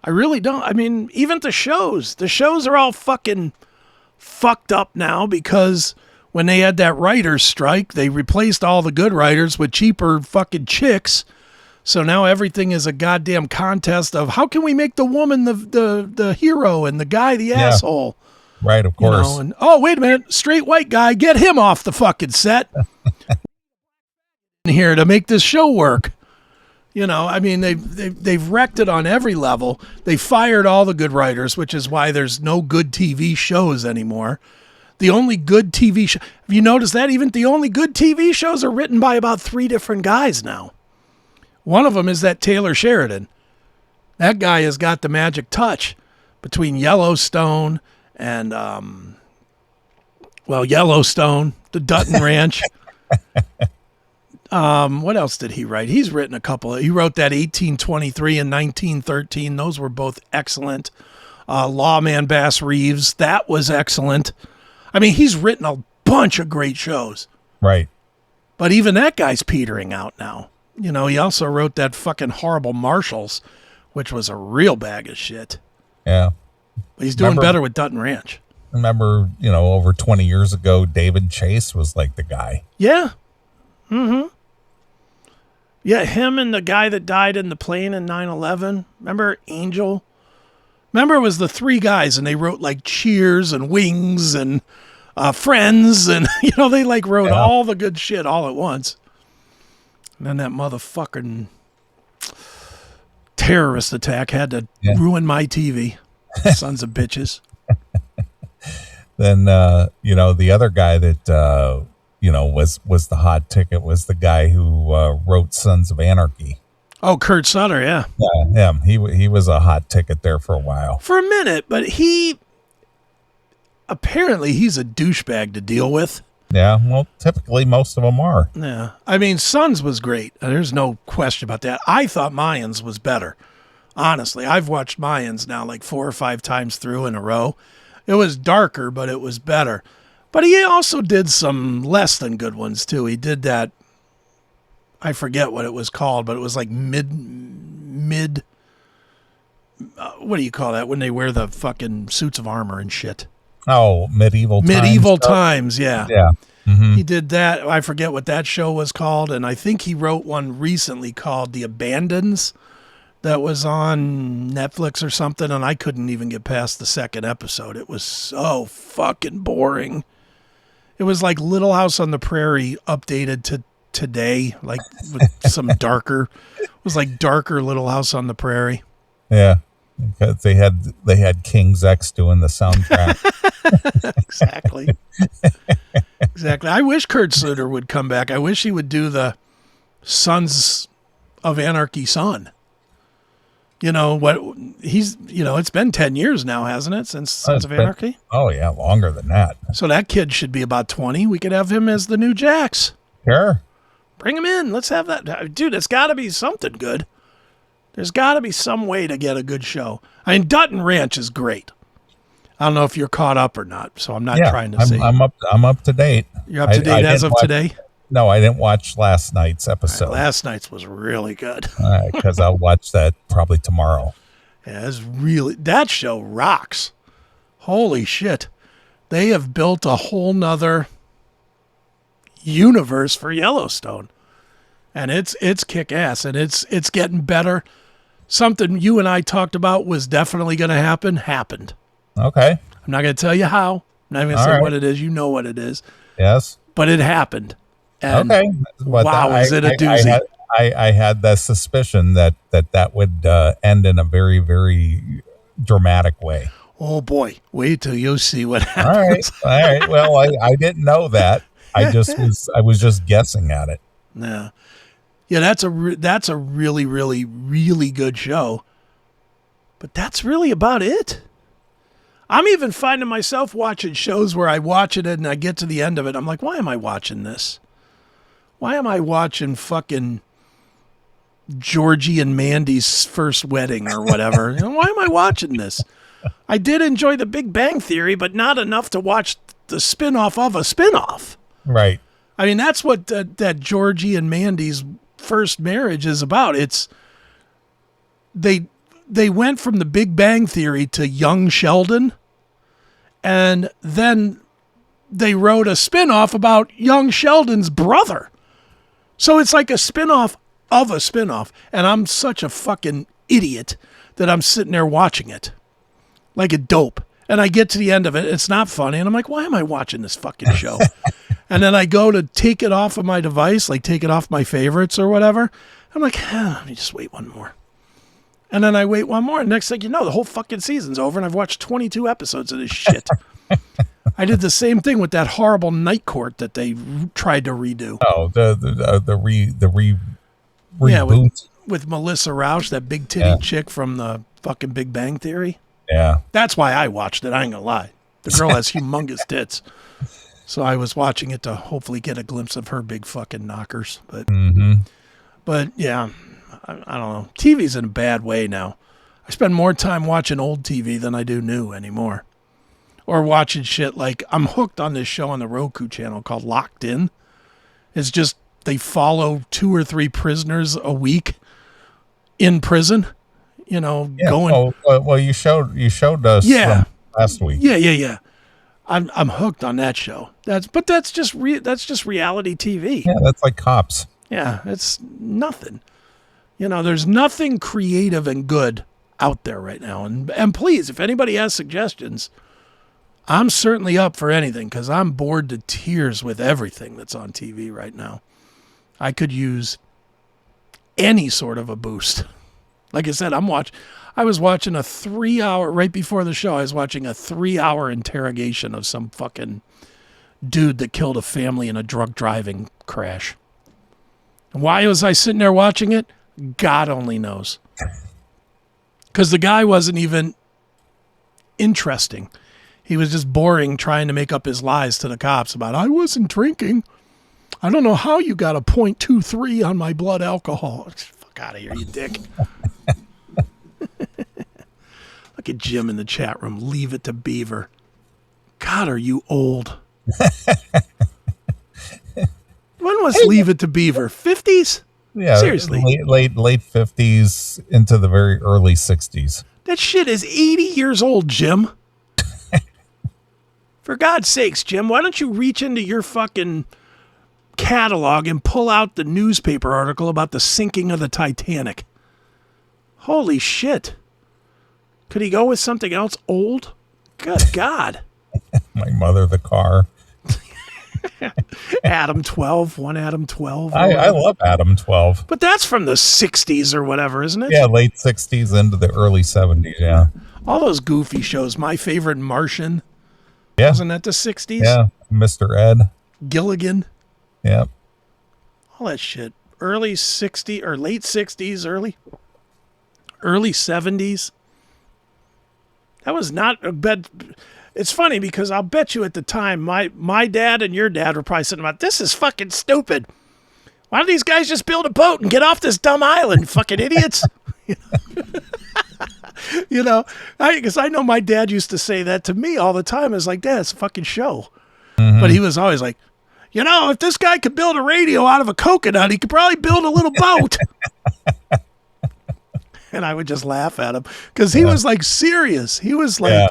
I really don't. I mean, even the shows are all fucking fucked up now because when they had that writer's strike, they replaced all the good writers with cheaper fucking chicks. So now everything is a goddamn contest of how can we make the woman the hero and the guy the asshole. Right, of course. And oh, wait a minute, straight white guy, get him off the fucking set here to make this show work. I mean, they've wrecked it on every level. They fired all the good writers, which is why there's no good TV shows anymore. The only good TV show, have you noticed that? Even the only good TV shows are written by about 3 different guys now. One of them is that Taylor Sheridan. That guy has got the magic touch between Yellowstone and, Yellowstone, the Dutton Ranch. What else did he write? He's written a couple. He wrote that 1823 and 1913. Those were both excellent. Lawman Bass Reeves, that was excellent. I mean, he's written a bunch of great shows. Right. But even that guy's petering out now. You know, he also wrote that fucking horrible Marshalls, which was a real bag of shit. Yeah. But he's doing better with Dutton Ranch. Remember, over 20 years ago, David Chase was like the guy. Yeah. Mm-hmm. Yeah, him and the guy that died in the plane in 9/11. Remember Angel? Remember it was the three guys, and they wrote like Cheers and Wings and Friends, and they like wrote all the good shit all at once. And then that motherfucking terrorist attack had to ruin my TV. Sons of bitches. Then the other guy that was the hot ticket was the guy who wrote Sons of Anarchy. Oh, Kurt Sutter, yeah. Yeah, him. He was a hot ticket there for a while. For a minute, but apparently he's a douchebag to deal with. Yeah, well, typically most of them are. Yeah. I mean, Sons was great. There's no question about that. I thought Mayans was better. Honestly, I've watched Mayans now like 4 or 5 times through in a row. It was darker, but it was better. But he also did some less than good ones, too. He did that, I forget what it was called, but it was like mid, what do you call that? When they wear the fucking suits of armor and shit. Oh, Medieval Times, yeah. Yeah. Mm-hmm. He did that. I forget what that show was called. And I think he wrote one recently called The Abandons that was on Netflix or something. And I couldn't even get past the second episode. It was so fucking boring. It was like Little House on the Prairie updated to today, like with some darker. It was like darker Little House on the Prairie. Yeah, because they had King's X doing the soundtrack. Exactly. I wish Kurt Sutter would come back. I wish he would do the Sons of Anarchy son. It's been 10 years now, hasn't it, since Sons of Anarchy? Oh yeah, longer than that. So that kid should be about 20. We could have him as the new Jax. Sure. Bring him in. Let's have that. Dude, it's got to be something good. There's got to be some way to get a good show. I mean, Dutton Ranch is great. I don't know if you're caught up or not, so I'm not trying to say. I'm up to date. You're up to date as of today? No, I didn't watch last night's episode. Last night's was really good. Because I'll watch that probably tomorrow. Yeah, that show rocks. Holy shit. They have built a whole nother universe for Yellowstone. And it's kick-ass, and it's getting better. Something you and I talked about was definitely going to happened. Okay. I'm not going to tell you how. I'm not even going to say what it is. You know what it is. Yes. But it happened. And okay. wow, is it a doozy? I had the suspicion that would end in a very, very dramatic way. Oh, boy. Wait till you see what happens. All right. Well, I didn't know that. I was just guessing at it. Yeah. Yeah, that's a really, really, really good show. But that's really about it. I'm even finding myself watching shows where I watch it and I get to the end of it. I'm like, why am I watching this? Why am I watching fucking Georgie and Mandy's first wedding or whatever? Why am I watching this? I did enjoy The Big Bang Theory, but not enough to watch the spinoff of a spinoff. Right. I mean, that's what that Georgie and Mandy's first marriage is about. It's they went from The Big Bang Theory to Young Sheldon, and then they wrote a spinoff about Young Sheldon's brother. So it's like a spinoff of a spinoff, and I'm such a fucking idiot that I'm sitting there watching it like a dope. And I get to the end of it, it's not funny, and I'm like, why am I watching this fucking show? And then I go to take it off of my device, like take it off my favorites or whatever. I'm like, let me just wait one more. And then I wait one more, and next thing you know, the whole fucking season's over, and I've watched 22 episodes of this shit. I did the same thing with that horrible Night Court that they tried to redo. Oh, the reboot. Yeah, with Melissa Rauch, that big titty chick from the fucking Big Bang Theory. Yeah. That's why I watched it. I ain't gonna lie. The girl has humongous tits. So I was watching it to hopefully get a glimpse of her big fucking knockers. But yeah, I don't know. TV's in a bad way now. I spend more time watching old TV than I do new anymore. Or watching shit like, I'm hooked on this show on the Roku channel called Locked In. It's just, they follow 2 or 3 prisoners a week in prison, going. Well, you showed us from last week. Yeah. I'm hooked on that show. That's just reality TV. Yeah, that's like Cops. Yeah, it's nothing. There's nothing creative and good out there right now. And please, if anybody has suggestions, I'm certainly up for anything because I'm bored to tears with everything that's on TV right now. I could use any sort of a boost. Like I said, I was watching a 3-hour, right before the show, I was watching a 3-hour interrogation of some fucking dude that killed a family in a drunk driving crash. And why was I sitting there watching it? God only knows. Because the guy wasn't even interesting. He was just boring trying to make up his lies to the cops about, I wasn't drinking. I don't know how you got a 0.23 on my blood alcohol. Fuck out of here, you dick. Look at Jim in the chat room. Leave it to Beaver. God, are you old? When was Leave It to Beaver? 50s? Yeah, seriously. Late 50s into the very early 60s. That shit is 80 years old, Jim. For God's sakes, Jim, why don't you reach into your fucking catalog and pull out the newspaper article about the sinking of the Titanic? Holy shit. Could he go with something else old? Good God. My Mother, the Car. Adam 12, one Adam 12. I love Adam 12. But that's from the 60s or whatever, isn't it? Yeah, late 60s into the early 70s, yeah. All those goofy shows. My Favorite Martian. Yeah. Wasn't that the 60s? Yeah, Mr. Ed. Gilligan. Yeah. All that shit. Early 60s or late 60s, early 70s. That was not a bad. It's funny because I'll bet you at the time, my dad and your dad were probably sitting about, this is fucking stupid. Why don't these guys just build a boat and get off this dumb island, fucking idiots? Because I know my dad used to say that to me all the time. It's like, Dad, it's a fucking show. Mm-hmm. But he was always like, if this guy could build a radio out of a coconut, he could probably build a little boat. And I would just laugh at him because he was like serious. He was like,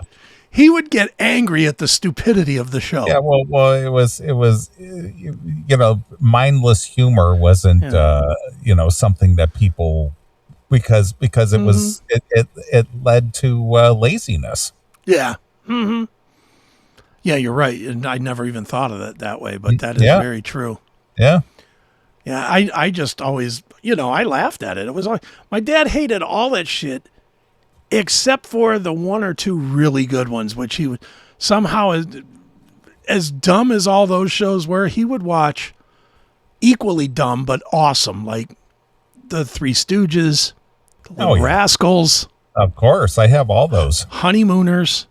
he would get angry at the stupidity of the show. Yeah, well, it was, mindless humor wasn't, something that people, because it was, it led to laziness. Yeah. Mm-hmm. Yeah, you're right. And I never even thought of it that way, but that is very true. Yeah. Yeah, I just always, I laughed at it. It was my dad hated all that shit except for the 1 or 2 really good ones, which he would somehow, as dumb as all those shows were, he would watch equally dumb but awesome, like the Three Stooges, the Little Rascals. Of course, I have all those. Honeymooners.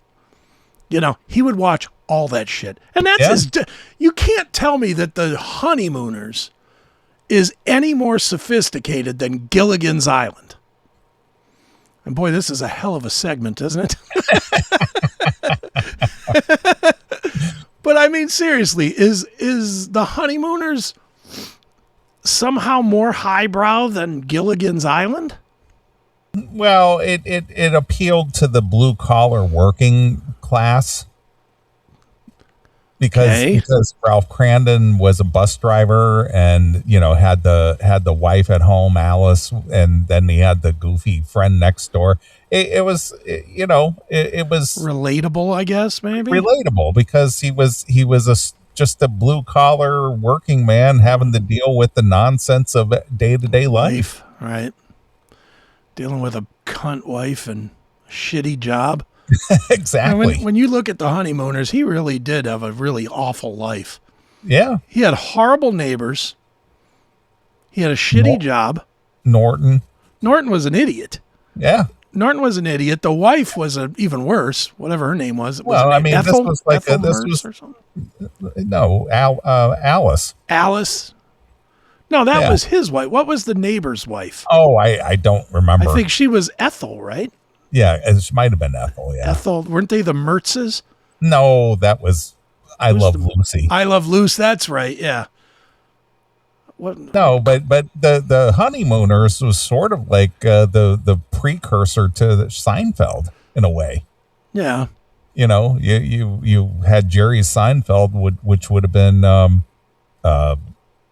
He would watch all that shit. And that's you can't tell me that the Honeymooners is any more sophisticated than Gilligan's Island. And boy, this is a hell of a segment, isn't it? But I mean, seriously, is the Honeymooners somehow more highbrow than Gilligan's Island? Well, it appealed to the blue collar working class. Because Ralph Crandon was a bus driver and, had the wife at home, Alice, and then he had the goofy friend next door. It was relatable, I guess, maybe relatable because he was just a blue collar working man having to deal with the nonsense of day-to-day life. Right. Dealing with a cunt wife and a shitty job. Exactly. When you look at the Honeymooners, he really did have a really awful life. Yeah. He had horrible neighbors. He had a shitty job. Norton. Norton was an idiot. Yeah. Norton was an idiot. The wife was even worse, whatever her name was. Well, I mean, Ethel, this was like Ethel this Mertz was or something? no Alice. Alice. No, that Yeah. was his wife. What was the neighbor's wife? Oh, I don't remember. I think she was Ethel, right? Yeah, it might have been Ethel. Yeah. Ethel. Weren't they the Mertzes? No, that was I Love Lucy. I Love Lucy. That's right. Yeah. What? No, but the Honeymooners was sort of like the precursor to Seinfeld in a way. Yeah. You know, you had Jerry Seinfeld, which would have been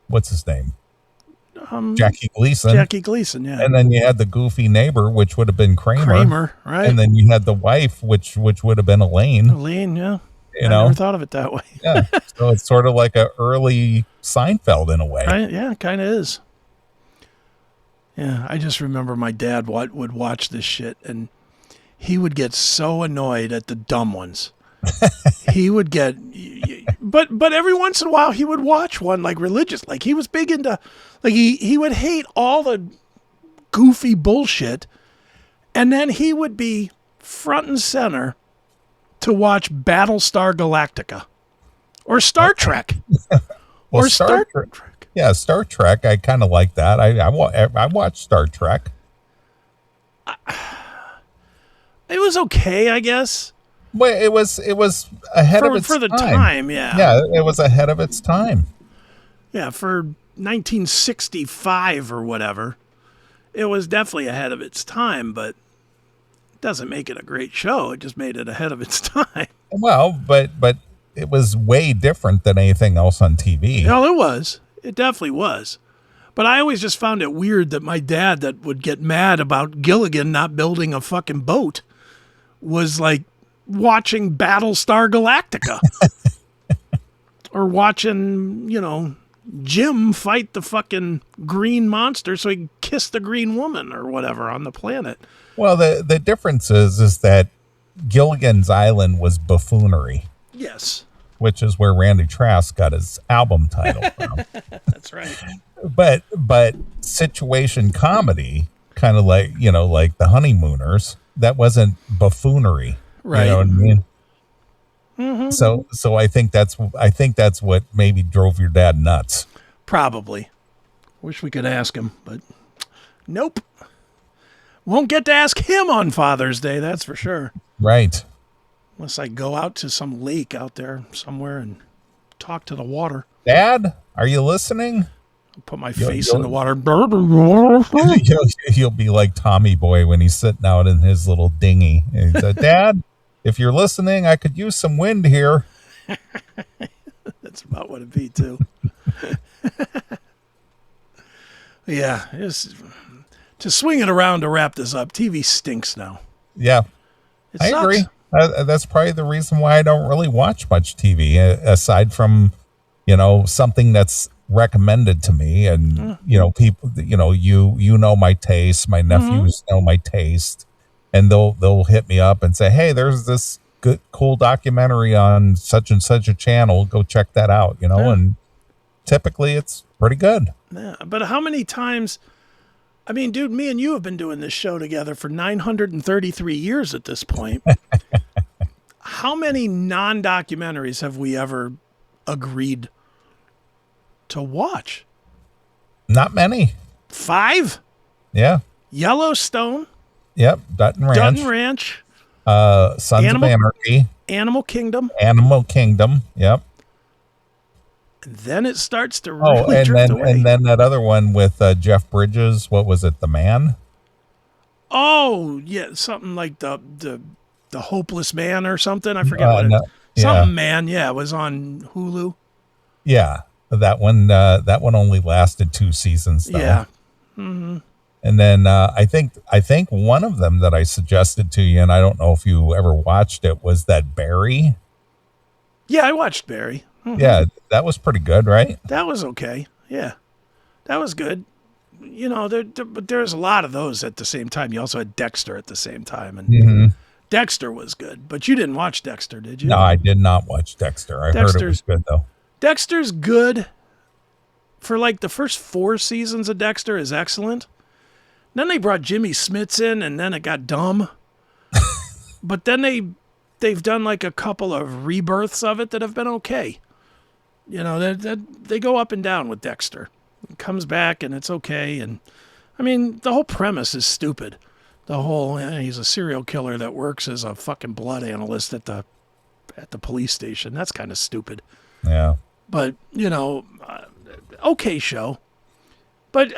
what's his name? Jackie Gleason. Jackie Gleason, yeah. And then you had the goofy neighbor, which would have been Kramer. Kramer, right? And then you had the wife, which would have been Elaine. Elaine, yeah. You I know, never thought of it that way. Yeah. So it's sort of like a early Seinfeld in a way. Right? Yeah, kind of is. Yeah, I just remember my dad would watch this shit, and he would get so annoyed at the dumb ones. He would get, but every once in a while he would watch one like religious, like he was big into, like he would hate all the goofy bullshit, and then he would be front and center to watch Battlestar Galactica or Star Trek. Well, or Star Trek. Yeah, Star Trek. I kind of like that. I watched Star Trek. It was okay, I guess. Well, it was ahead of its for the time. time, yeah. Yeah, it was ahead of its time. Yeah, for 1965 or whatever, it was definitely ahead of its time, but it doesn't make it a great show. It just made it ahead of its time. Well, but it was way different than anything else on TV. No, it was. It definitely was. But I always just found it weird that my dad that would get mad about Gilligan not building a fucking boat was like watching Battlestar Galactica. Or watching, Jim fight the fucking green monster so he can kiss the green woman or whatever on the planet. Well, the difference is that Gilligan's Island was buffoonery. Yes. Which is where Randy Trask got his album title from. That's right. But situation comedy, kind of like, like the Honeymooners, that wasn't buffoonery. Right. You know what I mean? Mm-hmm. So I think that's what maybe drove your dad nuts. Probably. Wish we could ask him, but nope. Won't get to ask him on Father's Day, that's for sure. Right. Unless I go out to some lake out there somewhere and talk to the water. Dad, are you listening? I'll put my face in the water. He'll be like Tommy Boy when he's sitting out in his little dinghy. And he said, Dad, if you're listening, I could use some wind here. That's about what it'd be, too. Yeah. To swing it around to wrap this up, TV stinks now. Yeah. I agree. That's probably the reason why I don't really watch much TV, aside from, something that's recommended to me. And, people, you know my taste. My nephews know my taste. And they'll hit me up and say, hey, there's this good, cool documentary on such and such a channel. Go check that out, and typically it's pretty good. Yeah, but how many times... I mean, dude, me and you have been doing this show together for 933 years at this point. How many non-documentaries have we ever agreed to watch? Not many. 5? Yeah. Yellowstone. Yep. Dutton Ranch. Sons of Anarchy. Animal Kingdom. Yep. And then it starts to really drift away. And then that other one with Jeff Bridges. What was it? The Man? Oh, yeah. Something like the Hopeless Man or something. I forget what it is. Something Man. Yeah, it was on Hulu. Yeah. That one only lasted 2 seasons, though. Yeah. Mm-hmm. And then I think one of them that I suggested to you, and I don't know if you ever watched it, was that Barry. Yeah, I watched Barry. Mm-hmm. Yeah, that was pretty good, right? That was okay. Yeah, that was good. But there's a lot of those at the same time. You also had Dexter at the same time, and Dexter was good. But you didn't watch Dexter, did you? No, I did not watch Dexter. I heard it was good, though. Dexter's good. For like the first 4 seasons of Dexter is excellent. Then they brought Jimmy Smits in, and then it got dumb. But then they've done like a couple of rebirths of it that have been okay. You know, they go up and down with Dexter. It comes back and it's okay. And I mean, the whole premise is stupid. The whole he's a serial killer that works as a fucking blood analyst at the police station. That's kind of stupid. Yeah. But you know, okay show. But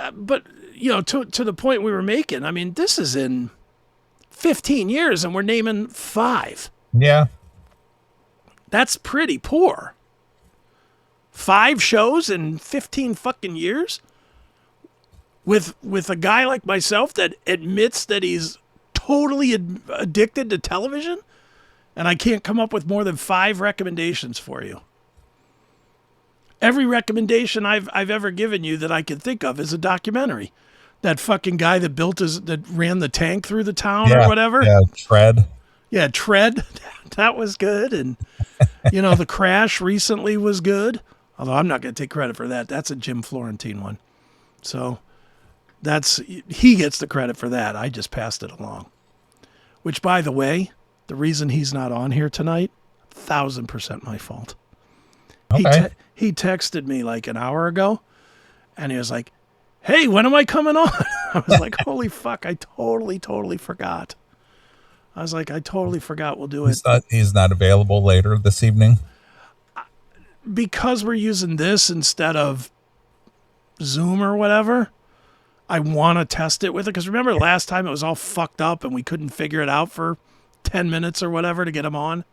you know, to the point we were making. I mean, this is in 15 years, and we're naming 5. Yeah. That's pretty poor. 5 shows in 15 fucking years? With a guy like myself that admits that he's totally addicted to television, and I can't come up with more than 5 recommendations for you. Every recommendation I've ever given you that I can think of is a documentary. That fucking guy that ran the tank through the town or whatever. Yeah, Tread. Yeah, Tread. That was good. And, you know, The Crash recently was good. Although I'm not going to take credit for that. That's a Jim Florentine one. So he gets the credit for that. I just passed it along. Which, by the way, the reason he's not on here tonight, 1,000% my fault. Okay. He texted me like an hour ago, and he was like, "Hey, when am I coming on?" I was like, "Holy fuck, I totally forgot." I was like, "I totally forgot we'll do it." He's not available later this evening? Because we're using this instead of Zoom or whatever, I want to test it with it. Because remember last time it was all fucked up and we couldn't figure it out for 10 minutes or whatever to get him on?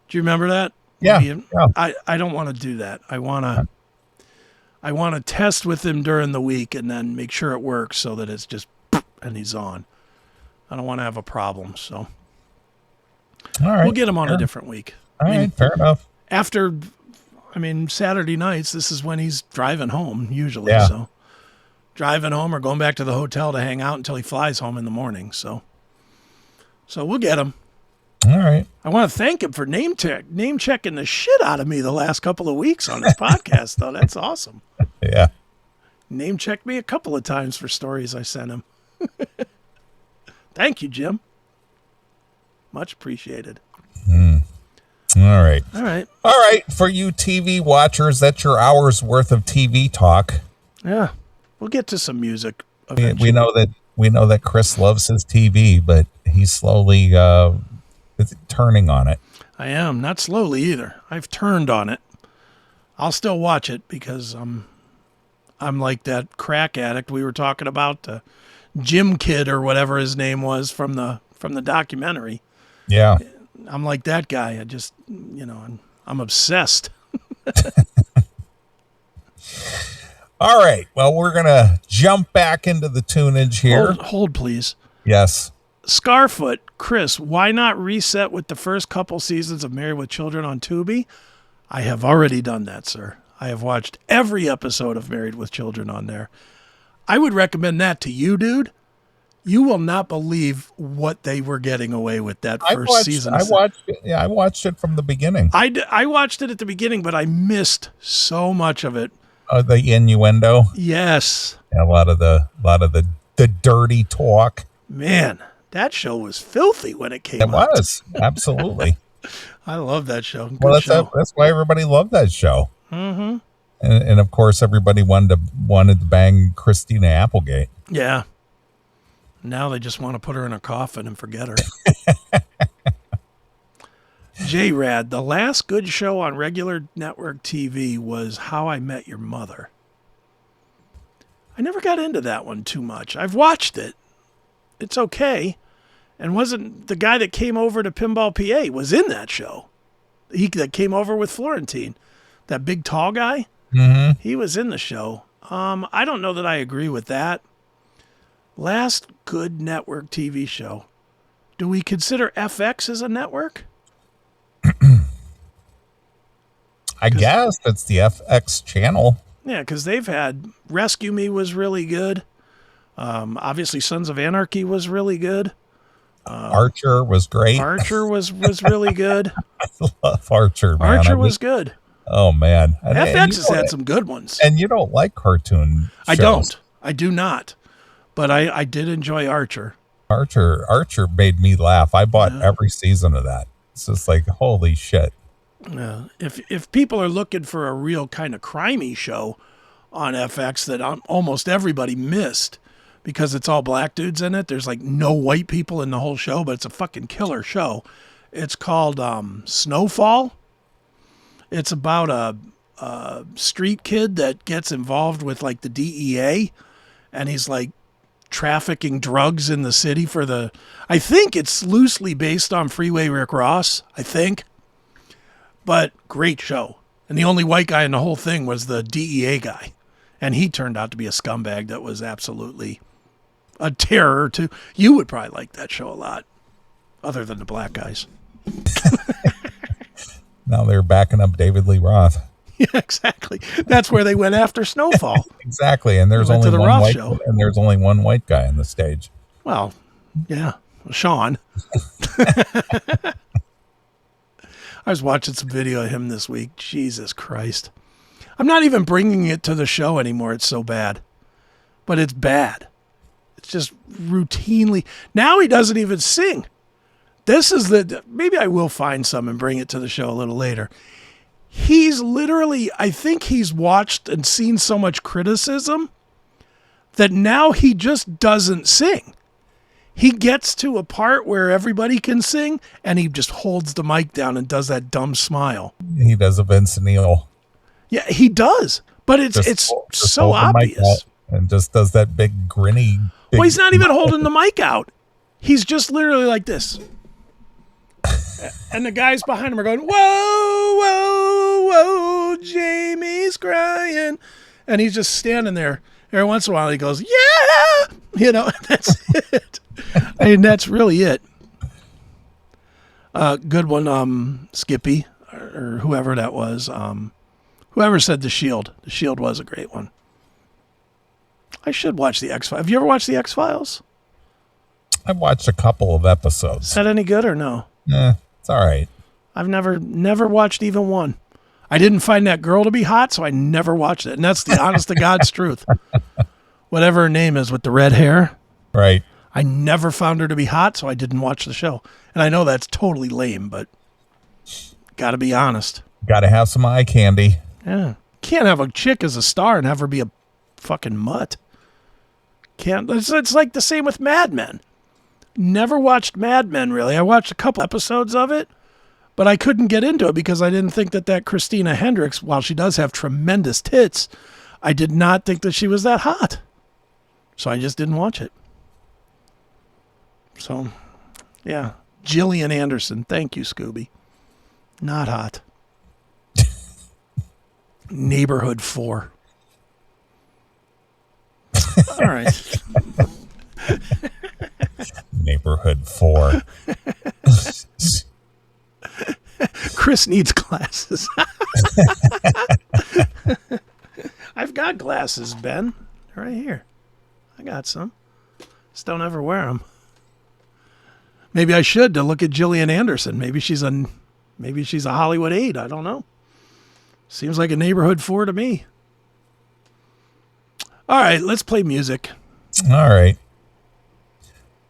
Do you remember that? Yeah. I don't want to do that. I want to test with him during the week and then make sure it works so that it's just and he's on. I don't want to have a problem. So all right, we'll get him on a different week. All right, fair enough. After, Saturday nights, this is when he's driving home usually. Yeah. So driving home or going back to the hotel to hang out until he flies home in the morning. So we'll get him. All right. I want to thank him for name checking the shit out of me the last couple of weeks on his podcast, though. That's awesome. Yeah. Name checked me a couple of times for stories I sent him. Thank you, Jim. Much appreciated. All right. All right. All right. For you TV watchers, that's your hour's worth of TV talk. Yeah. We'll get to some music We know that Chris loves his TV, but he's slowly turning on it. I am. Not slowly either. I've turned on it. I'll still watch it because I'm like that crack addict we were talking about, Jim Kid or whatever his name was from the documentary. Yeah. I'm like that guy. I just, I'm obsessed. All right. Well, we're going to jump back into the tunage here. Hold, please. Yes. Scarfoot, Chris, why not reset with the first couple seasons of Married with Children on Tubi? I have already done that, sir. I have watched every episode of Married with Children on there. I would recommend that to you, dude. You will not believe what they were getting away with that first season. I watched it from the beginning. I watched it at the beginning, but I missed so much of it. The innuendo. Yes. A lot of the dirty talk. Man, that show was filthy when it came out. It was. Absolutely. I love that show. Good show. That's why everybody loved that show. Mm-hmm. And of course, everybody wanted to bang Christina Applegate. Yeah. Now they just want to put her in a coffin and forget her. J-Rad, the last good show on regular network TV was How I Met Your Mother. I never got into that one too much. I've watched it. It's okay. And wasn't the guy that came over to Pinball PA was in that show. That came over with Florentine. That big tall guy. Mm-hmm. He was in the show. I don't know that I agree with that. Last good network TV show. Do we consider FX as a network? I guess that's the FX channel. Yeah, because they've had Rescue Me was really good. Obviously, Sons of Anarchy was really good. Archer was great. Archer was really good. I love Archer, man. Archer was good. Oh, man. FX has had some good ones. And you don't like cartoon shows. I don't. I do not. But I did enjoy Archer. Archer made me laugh. I bought every season of that. It's just like, holy shit. If people are looking for a real kind of crimey show on FX that almost everybody missed because it's all black dudes in it, there's like no white people in the whole show, but it's a fucking killer show. It's called Snowfall. It's about a street kid that gets involved with like the DEA, and he's like trafficking drugs in the city I think it's loosely based on Freeway Rick Ross, I think. But great show. And the only white guy in the whole thing was the DEA guy. And he turned out to be a scumbag that was absolutely a terror too. You would probably like that show a lot, other than the black guys. Now they're backing up David Lee Roth. Yeah, exactly. That's where they went after Snowfall. Exactly. And there's only one white guy on the stage. Well, yeah, Sean. I was watching some video of him this week. Jesus Christ. I'm not even bringing it to the show anymore. It's so bad. But it's bad. It's just routinely. Now he doesn't even sing. Maybe I will find some and bring it to the show a little later. He's literally, I think he's watched and seen so much criticism that now he just doesn't sing. He gets to a part where everybody can sing, and he just holds the mic down and does that dumb smile. He does a Vince Neil. Yeah, he does. But it's so obvious. And just does that big grinny. Well, he's not even holding the mic out. He's just literally like this. And the guys behind him are going, whoa, whoa, whoa, Jamie's crying. And he's just standing there. Every once in a while he goes, yeah, that's it. I mean, that's really it. Good one, Skippy, or whoever that was. Whoever said The Shield. The Shield was a great one. I should watch the X-Files. Have you ever watched the X-Files? I've watched a couple of episodes. Is that any good or no? It's all right. I've never watched even one. I didn't find that girl to be hot, so I never watched it. And that's the honest to God's truth. Whatever her name is with the red hair. Right. I never found her to be hot, so I didn't watch the show. And I know that's totally lame, but got to be honest. Got to have some eye candy. Yeah. Can't have a chick as a star and have her be a fucking mutt. Can't. It's like the same with Mad Men. Never watched Mad Men, really. I watched a couple episodes of it, but I couldn't get into it because I didn't think that Christina Hendricks, while she does have tremendous tits, I did not think that she was that hot. So I just didn't watch it. So, yeah. Gillian Anderson. Thank you, Scooby. Not hot. Neighborhood 4. All right. Neighborhood 4. Chris needs glasses. I've got glasses, Ben. Right here. I got some. Just don't ever wear them. Maybe I should to look at Gillian Anderson. Maybe she's a Hollywood 8. I don't know. Seems like a neighborhood 4 to me. All right, let's play music. All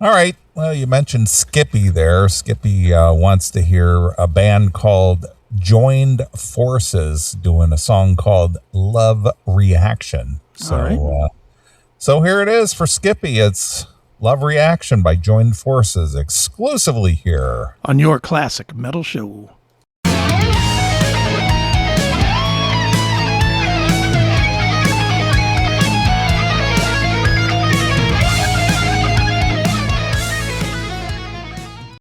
right. Well, you mentioned Skippy there. Skippy wants to hear a band called Joined Forces doing a song called Love Reaction. So, so here it is for Skippy. It's Love Reaction by Joined Forces, exclusively here on your classic metal show.